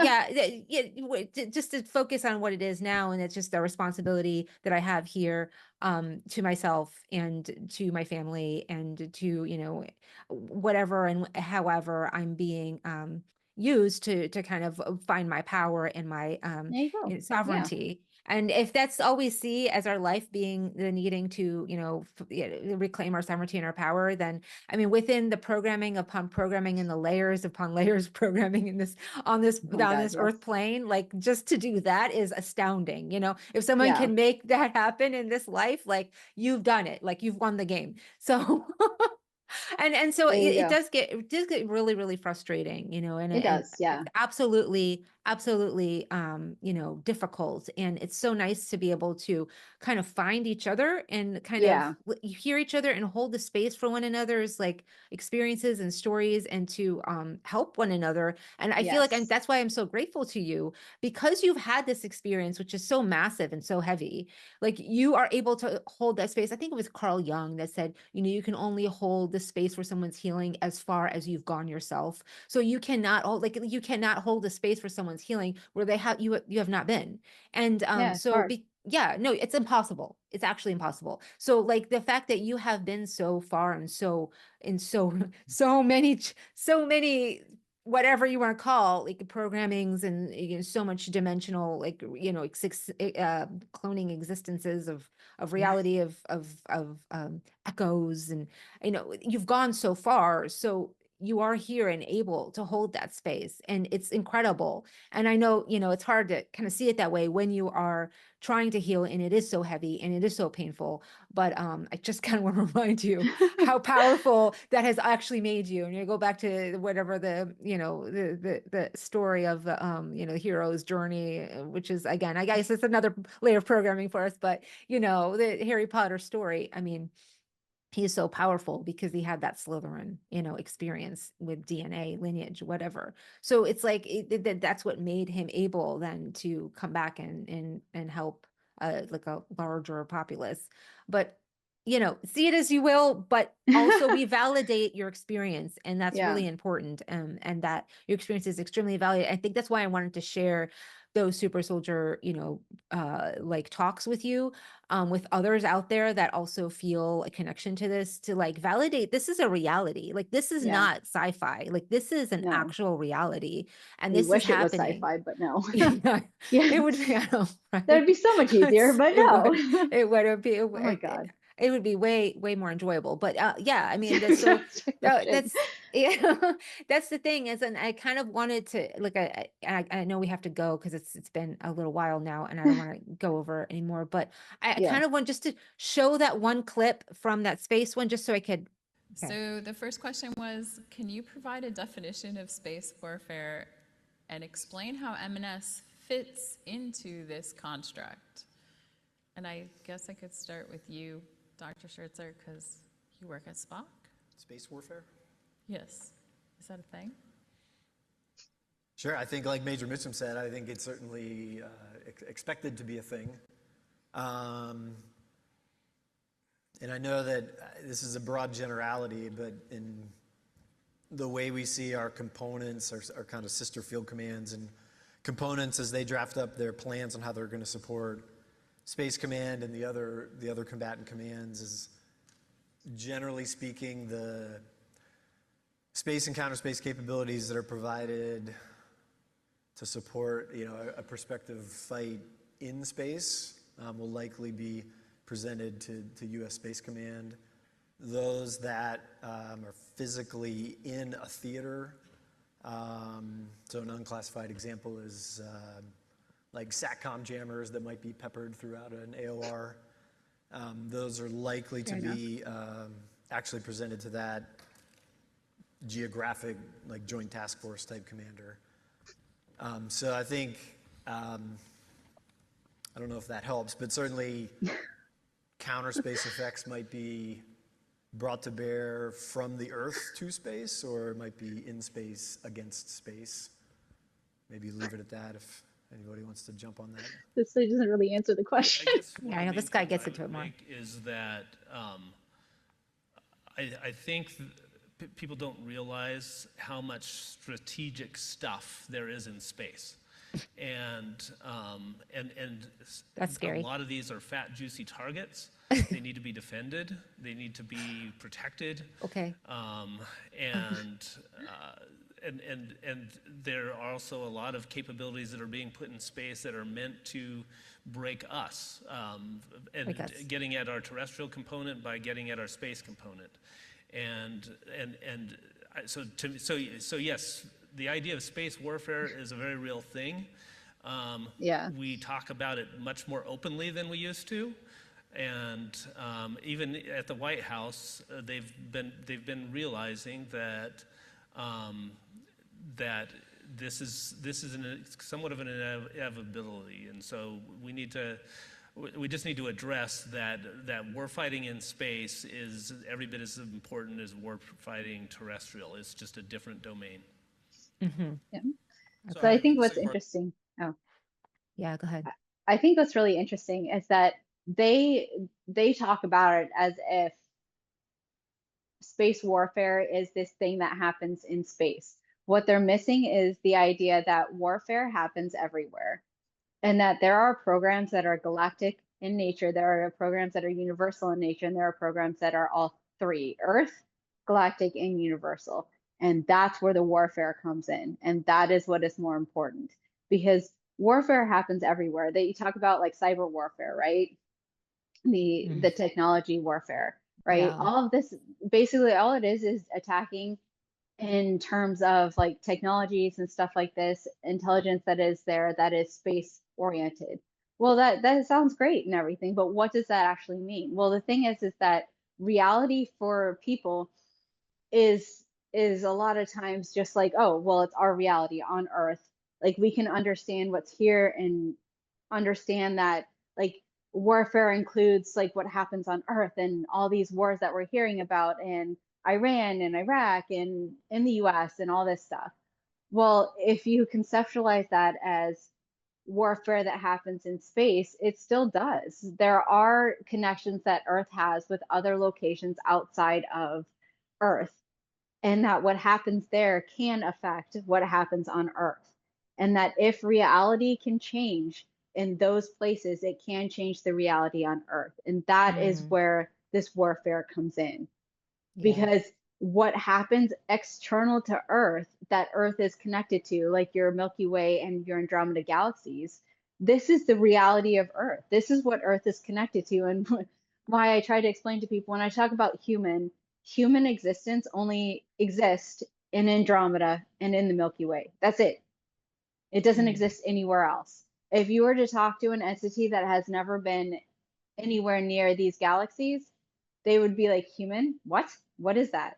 just to focus on what it is now. And it's just a responsibility that I have here, to myself and to my family and to, whatever and however I'm being, used to kind of find my power and my, There you go. sovereignty. And if that's all we see as our life being the needing to, reclaim our sovereignty and our power, then I mean, within the programming upon programming and the layers upon layers of programming in this on this Oh my on God, this yes. earth plane, like just to do that is astounding. If someone Yeah. can make that happen in this life, like you've done it, like you've won the game. So and so There you it go. does get really, really frustrating, and It does, yeah. it's absolutely, difficult. And it's so nice to be able to kind of find each other and kind of hear each other and hold the space for one another's like experiences and stories and to help one another. And I feel like, and Yes. that's why I'm so grateful to you, because you've had this experience, which is so massive and so heavy. Like you are able to hold that space. I think it was Carl Jung that said, you can only hold the space where someone's healing as far as you've gone yourself. So you cannot hold the space for someone's healing where you have not been. And Yeah, it's hard. no, it's impossible. It's actually impossible. So like the fact that you have been so far and so many whatever you want to call like programmings and so much dimensional like cloning existences of reality of echoes and you've gone so far, so you are here and able to hold that space, and it's incredible. And I know it's hard to kind of see it that way when you are trying to heal and it is so heavy and it is so painful, but I just kind of want to remind you how powerful that has actually made you. And you go back to whatever the story of the hero's journey, which is, again, I guess it's another layer of programming for us, but the Harry Potter story, I mean, he's so powerful because he had that Slytherin, experience with DNA, lineage, whatever. So it's like that's what made him able then to come back and help like a larger populace. But see it as you will, but also we validate your experience, and that's really important. And that your experience is extremely valuable. I think that's why I wanted to share those super soldier, like talks with you, with others out there that also feel a connection to this, to like validate this is a reality. Like this is not sci-fi. Like this is an actual reality, and We this wish is it was happening. sci-fi, but no. It would be, I know, right? That'd be so much easier, but no. It would be. Oh my God. It would be way, way more enjoyable. But yeah, I mean, that's so that's that's the thing is, and I kind of wanted to like I know we have to go because it's been a little while now, and I don't want to go over anymore. But I kind of want just to show that one clip from that space one, just so I could. Okay. So the first question was, can you provide a definition of space warfare and explain how M&S fits into this construct? And I guess I could start with you, Dr. Schertzer, because you work at Spock. Space warfare? Yes. Is that a thing? Sure. I think, like Major Mitchum said, I think it's certainly expected to be a thing. And I know that this is a broad generality, but in the way we see our components, our kind of sister field commands and components as they draft up their plans on how they're going to support Space Command and the other combatant commands, is generally speaking the space and counter space capabilities that are provided to support a prospective fight in space will likely be presented to U.S. Space Command. Those that are physically in a theater, so an unclassified example is like SATCOM jammers that might be peppered throughout an AOR those are likely to be actually presented to that geographic, like joint task force type commander. So I think, I don't know if that helps, but certainly counter space effects might be brought to bear from the Earth to space, or it might be in space against space. Maybe leave it at that if anybody wants to jump on that. This doesn't really answer the question. Yeah, I know this guy gets into it more. Is that I think people don't realize how much strategic stuff there is in space. And that's scary. A lot of these are fat, juicy targets. They need to be defended. They need to be protected. Okay. And there are also a lot of capabilities that are being put in space that are meant to break us, getting at our terrestrial component by getting at our space component. So yes, the idea of space warfare is a very real thing. We talk about it much more openly than we used to. And even at the White House, they've been realizing that that this is somewhat of an inevitability, and so we just need to address that war fighting in space is every bit as important as war fighting terrestrial. It's just a different domain. Yeah. So I think what's interesting. Oh, yeah, go ahead. I think what's really interesting is that they talk about it as if space warfare is this thing that happens in space. What they're missing is the idea that warfare happens everywhere, and that there are programs that are galactic in nature, there are programs that are universal in nature, and there are programs that are all three: Earth, galactic, and universal. And that's where the warfare comes in, and that is what is more important, because warfare happens everywhere. That you talk about like cyber warfare, right? The technology warfare, right? Yeah. All of this, basically all it is attacking in terms of like technologies and stuff like this, intelligence that is there that is space oriented. Well, that sounds great and everything, but what does that actually mean? Well, the thing is that reality for people is a lot of times just like, oh, well, it's our reality on Earth. Like we can understand what's here and understand that like warfare includes like what happens on Earth and all these wars that we're hearing about in Iran and Iraq and in the US and all this stuff. Well, if you conceptualize that as warfare that happens in space, it still does. There are connections that Earth has with other locations outside of Earth, and that what happens there can affect what happens on Earth. And that if reality can change in those places, it can change the reality on Earth. And that is where this warfare comes in. Because what happens external to Earth, that Earth is connected to, like your Milky Way and your Andromeda galaxies, this is the reality of Earth. This is what Earth is connected to. And why I try to explain to people when I talk about human existence only exists in Andromeda and in the Milky Way. That's it. It doesn't exist anywhere else. If you were to talk to an entity that has never been anywhere near these galaxies, they would be like, human? What? What is that?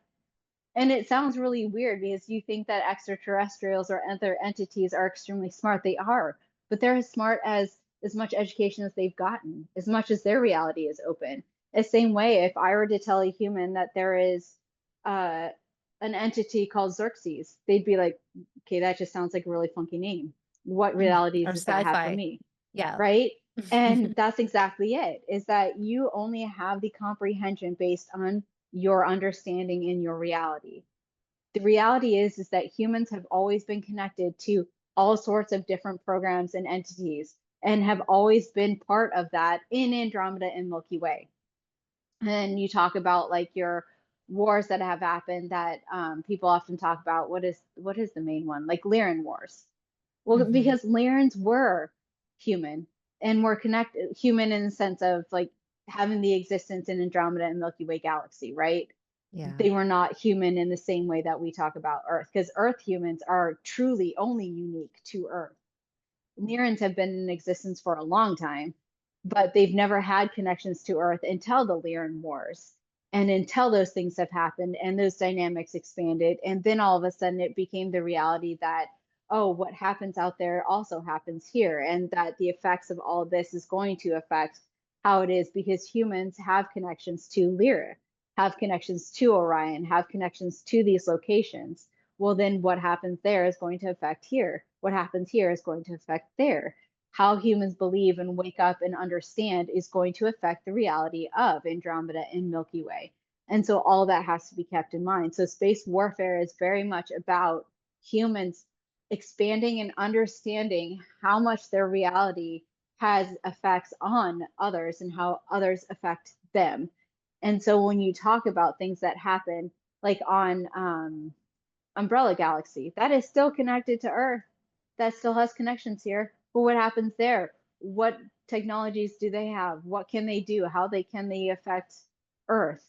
And it sounds really weird because you think that extraterrestrials or other entities are extremely smart. They are, but they're as smart as much education as they've gotten, as much as their reality is open. The same way, if I were to tell a human that there is an entity called Xerxes, they'd be like, okay, that just sounds like a really funky name. What realities does that have for me? Yeah. Right? And that's exactly it, is that you only have the comprehension based on your understanding in your reality. The reality is that humans have always been connected to all sorts of different programs and entities and have always been part of that in Andromeda and Milky Way. And you talk about like your wars that have happened that people often talk about. What is the main one? Like Lyran wars. Well, because Lyrans were human and were connected, human in the sense of like having the existence in Andromeda and Milky Way galaxy, right? Yeah. They were not human in the same way that we talk about Earth, because Earth humans are truly only unique to Earth. Lyrans have been in existence for a long time, but they've never had connections to Earth until the Lyran Wars. And until those things have happened and those dynamics expanded. And then all of a sudden it became the reality that, oh, what happens out there also happens here. And that the effects of all of this is going to affect how it is, because humans have connections to Lyra, have connections to Orion, have connections to these locations. Well, then what happens there is going to affect here. What happens here is going to affect there. How humans believe and wake up and understand is going to affect the reality of Andromeda and Milky Way. And so all that has to be kept in mind. So space warfare is very much about humans expanding and understanding how much their reality has effects on others and how others affect them. And so when you talk about things that happen, like on Umbrella Galaxy, that is still connected to Earth. That still has connections here. But what happens there? What technologies do they have? What can they do? How can they affect Earth?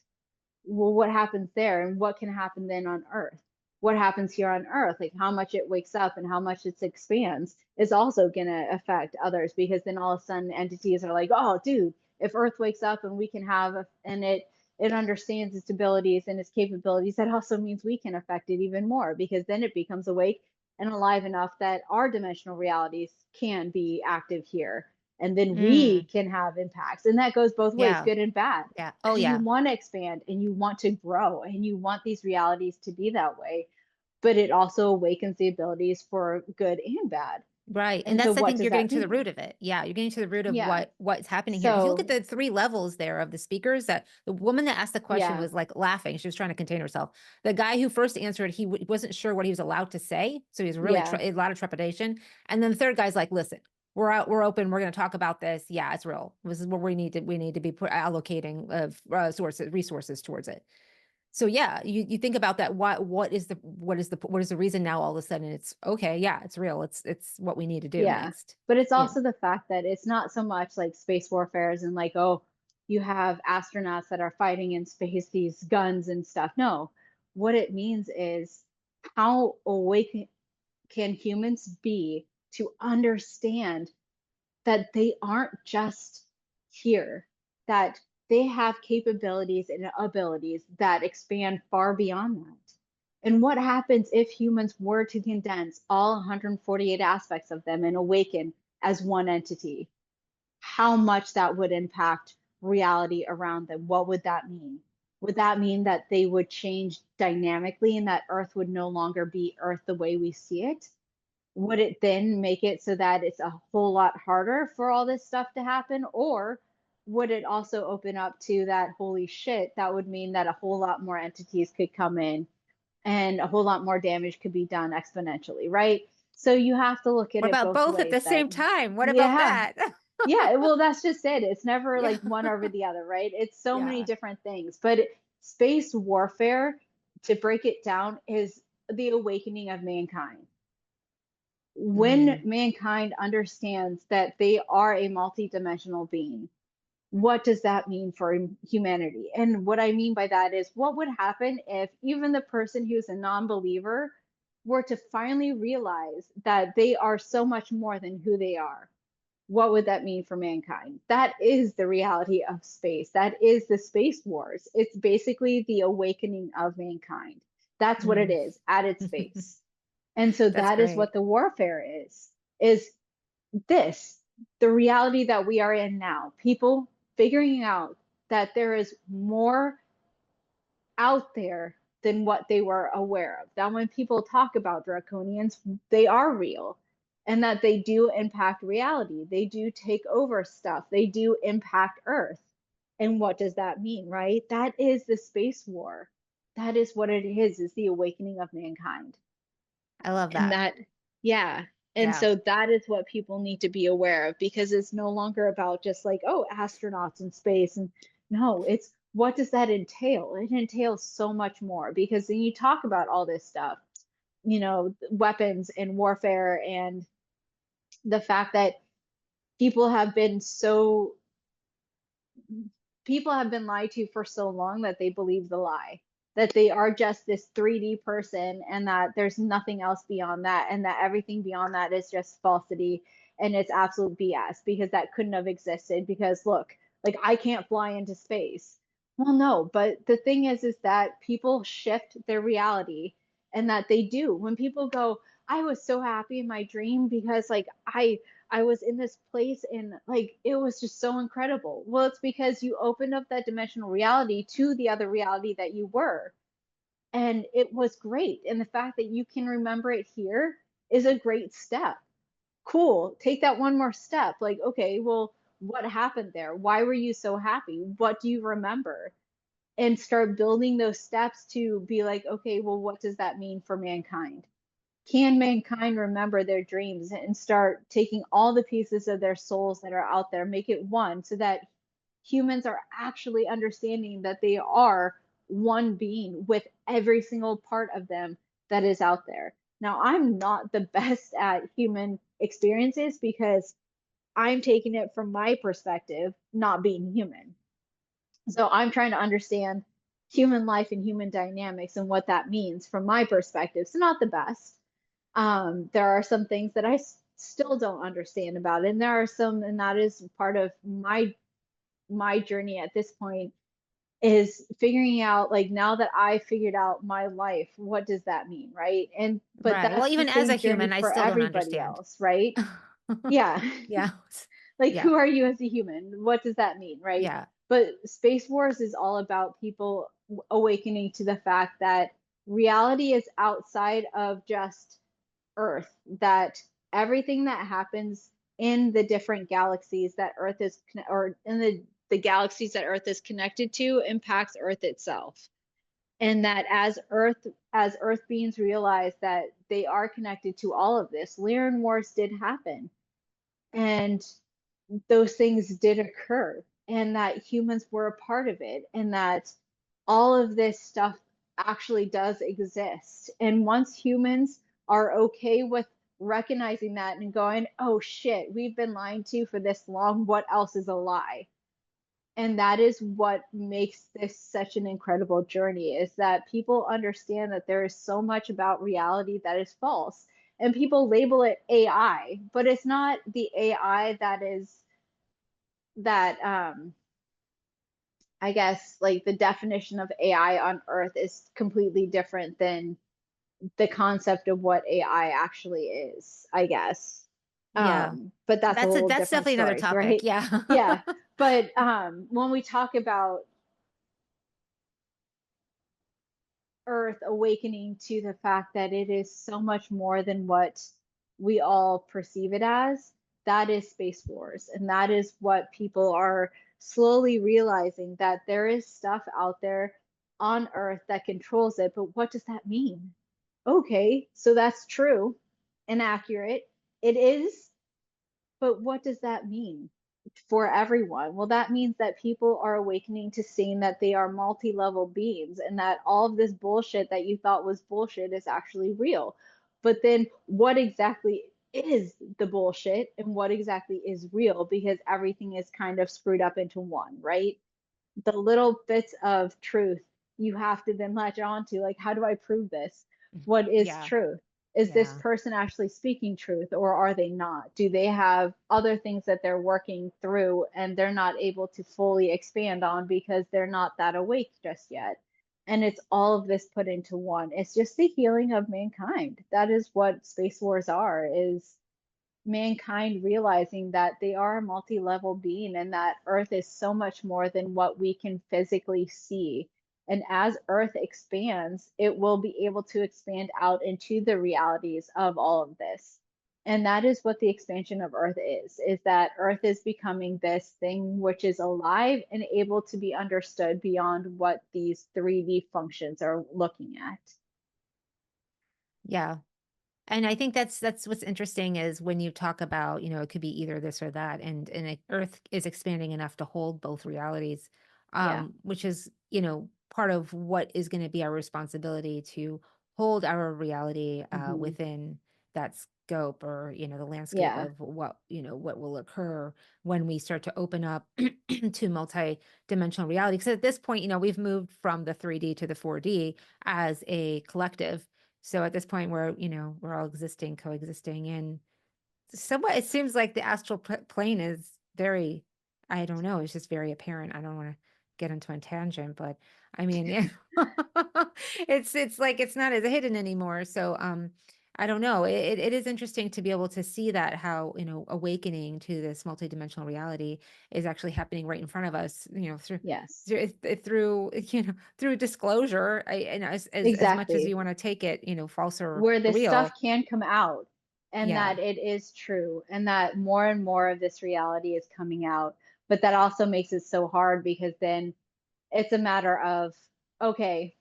Well, what happens there, and what can happen then on Earth? What happens here on Earth, like how much it wakes up and how much it expands, is also going to affect others, because then all of a sudden entities are like, oh, dude, if Earth wakes up and we can have, and it understands its abilities and its capabilities, that also means we can affect it even more, because then it becomes awake and alive enough that our dimensional realities can be active here. And then we can have impacts. And that goes both ways, good and bad. Yeah. Oh, yeah. You want to expand and you want to grow and you want these realities to be that way. But it also awakens the abilities for good and bad. Right. And that's, I think you're getting to the root of it. Yeah. You're getting to the root of what's happening here. If you look at the 3 levels there of the speakers, that the woman that asked the question was like laughing. She was trying to contain herself. The guy who first answered, he wasn't sure what he was allowed to say. So he was really a lot of trepidation. And then the third guy's like, listen, we're out, we're open. We're going to talk about this. Yeah, it's real. This is what we need to be allocating of resources towards it. So yeah, you think about that. What is the reason now all of a sudden it's okay? Yeah, it's real. It's what we need to do next. But it's also the fact that it's not so much like space warfare and like, oh, you have astronauts that are fighting in space, these guns and stuff. No, what it means is how awake can humans be to understand that they aren't just here, that they have capabilities and abilities that expand far beyond that. And what happens if humans were to condense all 148 aspects of them and awaken as one entity? How much that would impact reality around them? What would that mean? Would that mean that they would change dynamically and that Earth would no longer be Earth the way we see it? Would it then make it so that it's a whole lot harder for all this stuff to happen? Or would it also open up to that, holy shit, that would mean that a whole lot more entities could come in and a whole lot more damage could be done exponentially, right? So you have to look at it both ways at the same time. What about that? Well, that's just it. It's never like one over the other, right? It's so many different things. But space warfare, to break it down, is the awakening of mankind. When mankind understands that they are a multidimensional being, what does that mean for humanity? And what I mean by that is, what would happen if even the person who's a non-believer were to finally realize that they are so much more than who they are? What would that mean for mankind? That is the reality of space. That is the space wars. It's basically the awakening of mankind. That's what it is at its base. And so that is what the warfare is this, the reality that we are in now. People figuring out that there is more out there than what they were aware of. That when people talk about draconians, they are real, and that they do impact reality. They do take over stuff. They do impact Earth. And what does that mean, right? That is the space war. That is what it is the awakening of mankind. I love that. And so that is what people need to be aware of, because it's no longer about just like, oh, astronauts in space. And no, it's what does that entail? It entails so much more, because then you talk about all this stuff, weapons and warfare, and the fact that people have been lied to for so long that they believe the lie, that they are just this 3D person and that there's nothing else beyond that, and that everything beyond that is just falsity and it's absolute BS, because that couldn't have existed, because look, like, I can't fly into space. Well, no, but the thing is that people shift their reality, and that they do. When people go, I was so happy in my dream because like I was in this place and like it was just so incredible. Well, it's because you opened up that dimensional reality to the other reality that you were. And it was great. And the fact that you can remember it here is a great step. Cool. Take that one more step. Like, okay, well, what happened there? Why were you so happy? What do you remember? And start building those steps to be like, okay, well, what does that mean for mankind? Can mankind remember their dreams and start taking all the pieces of their souls that are out there, make it one, so that humans are actually understanding that they are one being with every single part of them that is out there. Now, I'm not the best at human experiences because I'm taking it from my perspective, not being human. So I'm trying to understand human life and human dynamics and what that means from my perspective. So not the best. There are some things that I still don't understand about it, and there are some, and that is part of my journey at this point, is figuring out, like, now that I figured out my life, what does that mean, right? And but Right. that's Well, the even as a same journey human, I for still don't everybody understand. else, right? Yeah. Yeah. Like, Yeah. who are you as a human? What does that mean, right? Yeah. But Space Wars is all about people awakening to the fact that reality is outside of just Earth, that everything that happens in the different galaxies that Earth is, or in the galaxies that Earth is connected to, impacts Earth itself. And that as Earth beings realize that they are connected to all of this, Lyran Wars did happen. And those things did occur, and that humans were a part of it, and that all of this stuff actually does exist. And once humans are okay with recognizing that and going, oh shit, we've been lied to for this long, what else is a lie? And that is what makes this such an incredible journey, is that people understand that there is so much about reality that is false. And people label it AI, but it's not the AI that is that I guess, like, the definition of AI on Earth is completely different than the concept of what AI actually is, I guess. Yeah. But that's a whole That's different definitely another story, topic. right? Yeah. Yeah. But when we talk about Earth awakening to the fact that it is so much more than what we all perceive it as, that is Space Wars. And that is what people are slowly realizing, that there is stuff out there on Earth that controls it. But what does that mean? Okay, so that's true and accurate. It is, but what does that mean for everyone? Well, that means that people are awakening to seeing that they are multi-level beings, and that all of this bullshit that you thought was bullshit is actually real. But then what exactly is the bullshit and what exactly is real? Because everything is kind of screwed up into one, right? The little bits of truth you have to then latch on to, like, how do I prove this? What is Yeah. truth? Is this Yeah. person actually speaking truth, or are they not? Do they have other things that they're working through and they're not able to fully expand on because they're not that awake just yet? And it's all of this put into one. It's just the healing of mankind. That is what Space Wars are, is mankind realizing that they are a multi-level being, and that Earth is so much more than what we can physically see. And as Earth expands, it will be able to expand out into the realities of all of this. And that is what the expansion of Earth is that Earth is becoming this thing which is alive and able to be understood beyond what these 3D functions are looking at. Yeah. And I think that's what's interesting, is when you talk about, it could be either this or that, and Earth is expanding enough to hold both realities, which is, part of what is going to be our responsibility, to hold our reality within that scope, or the landscape of what will occur when we start to open up to multi-dimensional reality. Because at this point, we've moved from the 3D to the 4D as a collective. So at this point, we're all coexisting in somewhat, it seems like the astral plane is very, I don't know, it's just very apparent. I don't want to get into a tangent, but I mean, yeah, it's like it's not as hidden anymore. So I don't know. It is interesting to be able to see that, how, you know, awakening to this multidimensional reality is actually happening right in front of us, you know, through Yes, through you know, through disclosure. And as much as exactly. you want to take it, you know, false or Where this stuff real. can come out, and Yeah. that it is true, and that more and more of this reality is coming out. But that also makes it so hard, because then it's a matter of, okay,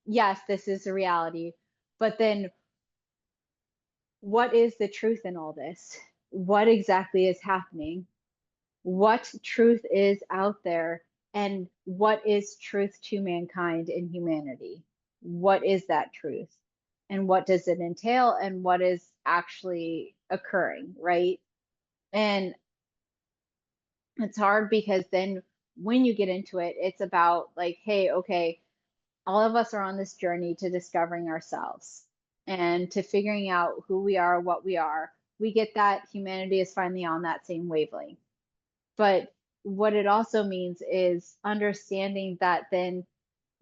yes, this is a reality, but then what is the truth in all this? What exactly is happening? What truth is out there? And what is truth to mankind and humanity? What is that truth? And what does it entail? And what is actually occurring, right? And it's hard, because then when you get into it, it's about like, hey, okay, all of us are on this journey to discovering ourselves and to figuring out who we are, what we are. We get that humanity is finally on that same wavelength. But what it also means is understanding that then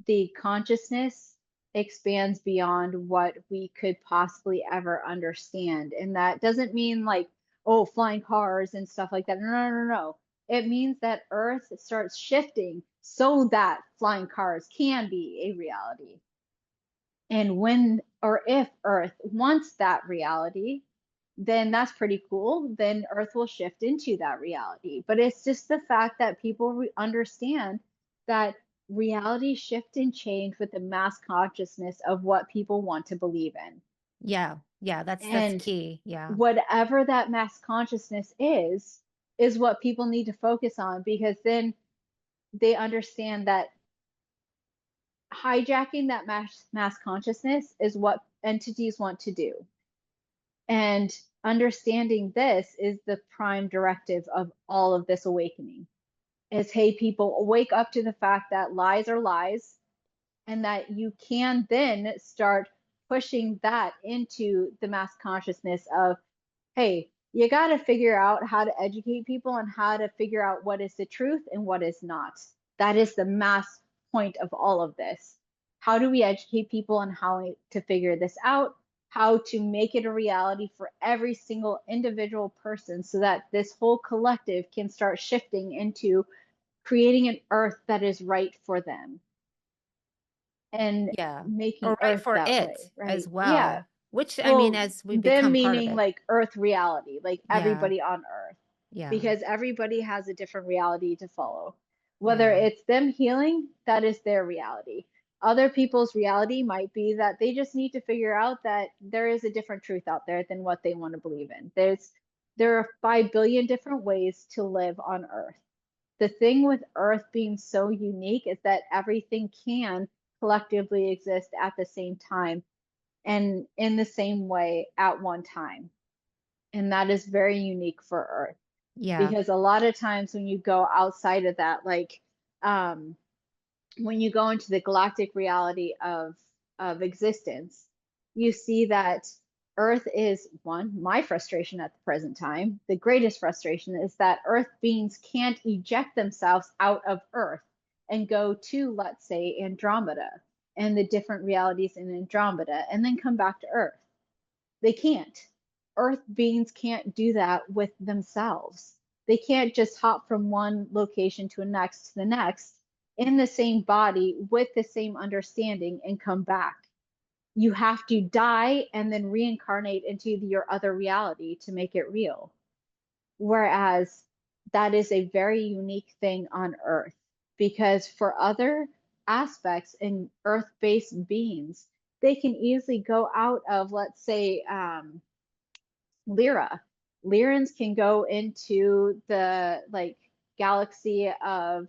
the consciousness expands beyond what we could possibly ever understand. And that doesn't mean like, oh, flying cars and stuff like that. No, no, no, no. It means that Earth starts shifting so that flying cars can be a reality. And when or if Earth wants that reality, then that's pretty cool. Then Earth will shift into that reality. But it's just the fact that people understand that reality shift and change with the mass consciousness of what people want to believe in. Yeah. Yeah. That's And key. Yeah. whatever that mass consciousness is what people need to focus on, because then they understand that hijacking that mass consciousness is what entities want to do. And understanding this is the prime directive of all of this awakening. Is, hey, people, wake up to the fact that lies are lies, and that you can then start pushing that into the mass consciousness of, hey, you got to figure out how to educate people and how to figure out what is the truth and what is not. That is the mass point of all of this. How do we educate people on how to figure this out? How to make it a reality for every single individual person, so that this whole collective can start shifting into creating an Earth that is right for them, and Yeah. making Or right Earth for that way, it right? as Yeah. well, which I mean, Well, as we them become part of meaning it. like Earth reality, like Yeah. everybody on Earth, Yeah. because everybody has a different reality to follow. Whether Yeah. it's them healing, that is their reality. Other people's reality might be that they just need to figure out that there is a different truth out there than what they want to believe in. There are 5 billion different ways to live on Earth. The thing with Earth being so unique is that everything can collectively exist at the same time and in the same way at one time. And that is very unique for Earth. Yeah. Because a lot of times when you go outside of that, like when you go into the galactic reality of existence, you see that Earth is one, my frustration at the present time. The greatest frustration is that Earth beings can't eject themselves out of Earth and go to, let's say, Andromeda and the different realities in Andromeda and then come back to Earth. They can't. Earth beings can't do that with themselves. They can't just hop from one location to the next in the same body with the same understanding and come back. You have to die and then reincarnate into your other reality to make it real. Whereas that is a very unique thing on Earth, because for other aspects in Earth-based beings, they can easily go out of, let's say, Lyra. Lyrans can go into the like galaxy of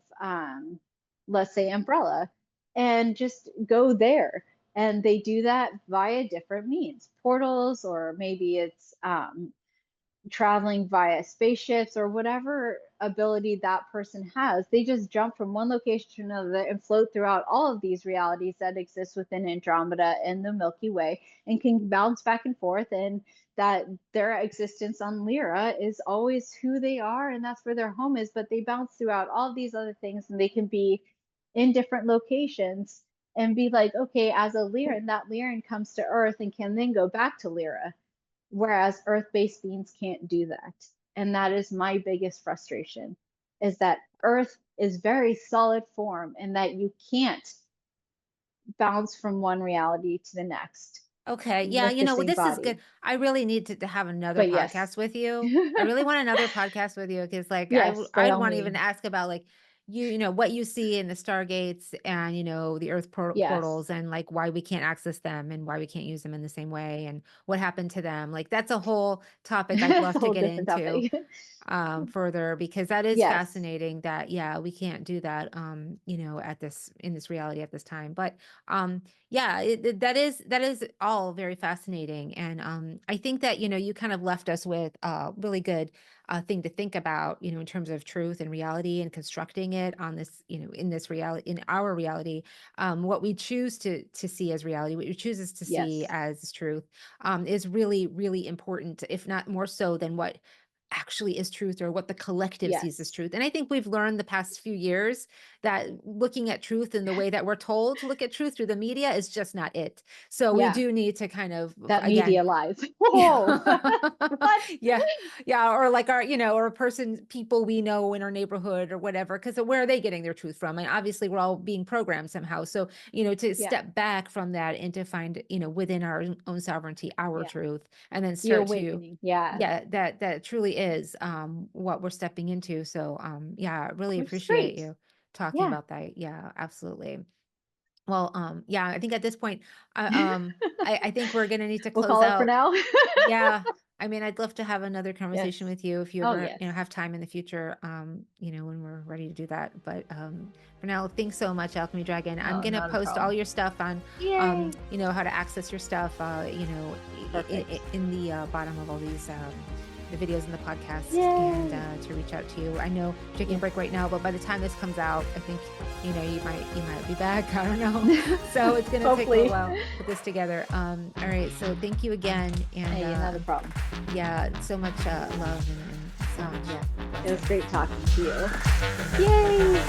let's say Umbrella and just go there. And they do that via different means, portals, or maybe it's traveling via spaceships or whatever ability that person has. They just jump from one location to another and float throughout all of these realities that exist within Andromeda and the Milky Way, and can bounce back and forth, and that their existence on Lyra is always who they are, and that's where their home is. But they bounce throughout all of these other things, and they can be in different locations and be like, okay, as a Lyran, that Lyran comes to Earth and can then go back to Lyra, whereas Earth-based beings can't do that. And that is my biggest frustration, is that Earth is very solid form, and that you can't bounce from one reality to the next. Okay. Yeah. This is good. I really need to have another podcast with you. I really want another podcast with you, because like, yes, I want to even ask about like, what you see in the stargates and, the Earth portals, and like why we can't access them and why we can't use them in the same way, and what happened to them. Like, that's a whole topic I'd love to get into further, because that is fascinating that, we can't do that, in this reality at this time. But that is all very fascinating. And I think that, you kind of left us with a really good thing to think about, in terms of truth and reality, and constructing it on this, in this reality, in our reality, what we choose to see as reality, what we choose to see as truth, is really, really important, if not more so than what actually is truth, or what the collective sees as truth. And I think we've learned the past few years that looking at truth in the way that we're told to look at truth through the media is just not it. So we do need to kind of, that media lies. Or like our, or people we know in our neighborhood or whatever, because where are they getting their truth from? And obviously we're all being programmed somehow. So, to step back from that and to find, within our own sovereignty, our truth, and then start to, that truly is what we're stepping into. So I really appreciate you talking about that. Yeah, absolutely. Well, I think at this point, I think we're gonna need to close call out it for now. I mean, I'd love to have another conversation with you if you ever, have time in the future, when we're ready to do that. But for now, thanks so much, Alchemy Dragon. I'm gonna post all your stuff on, how to access your stuff, in the bottom of all these the videos in the podcast, and to reach out to you. I know you're taking a break right now, but by the time this comes out, I think you might be back. I don't know. So it's gonna take a little while to put this together. All right. So thank you again. And not a problem. Yeah, so much love and sound. It was great talking to you. Yay!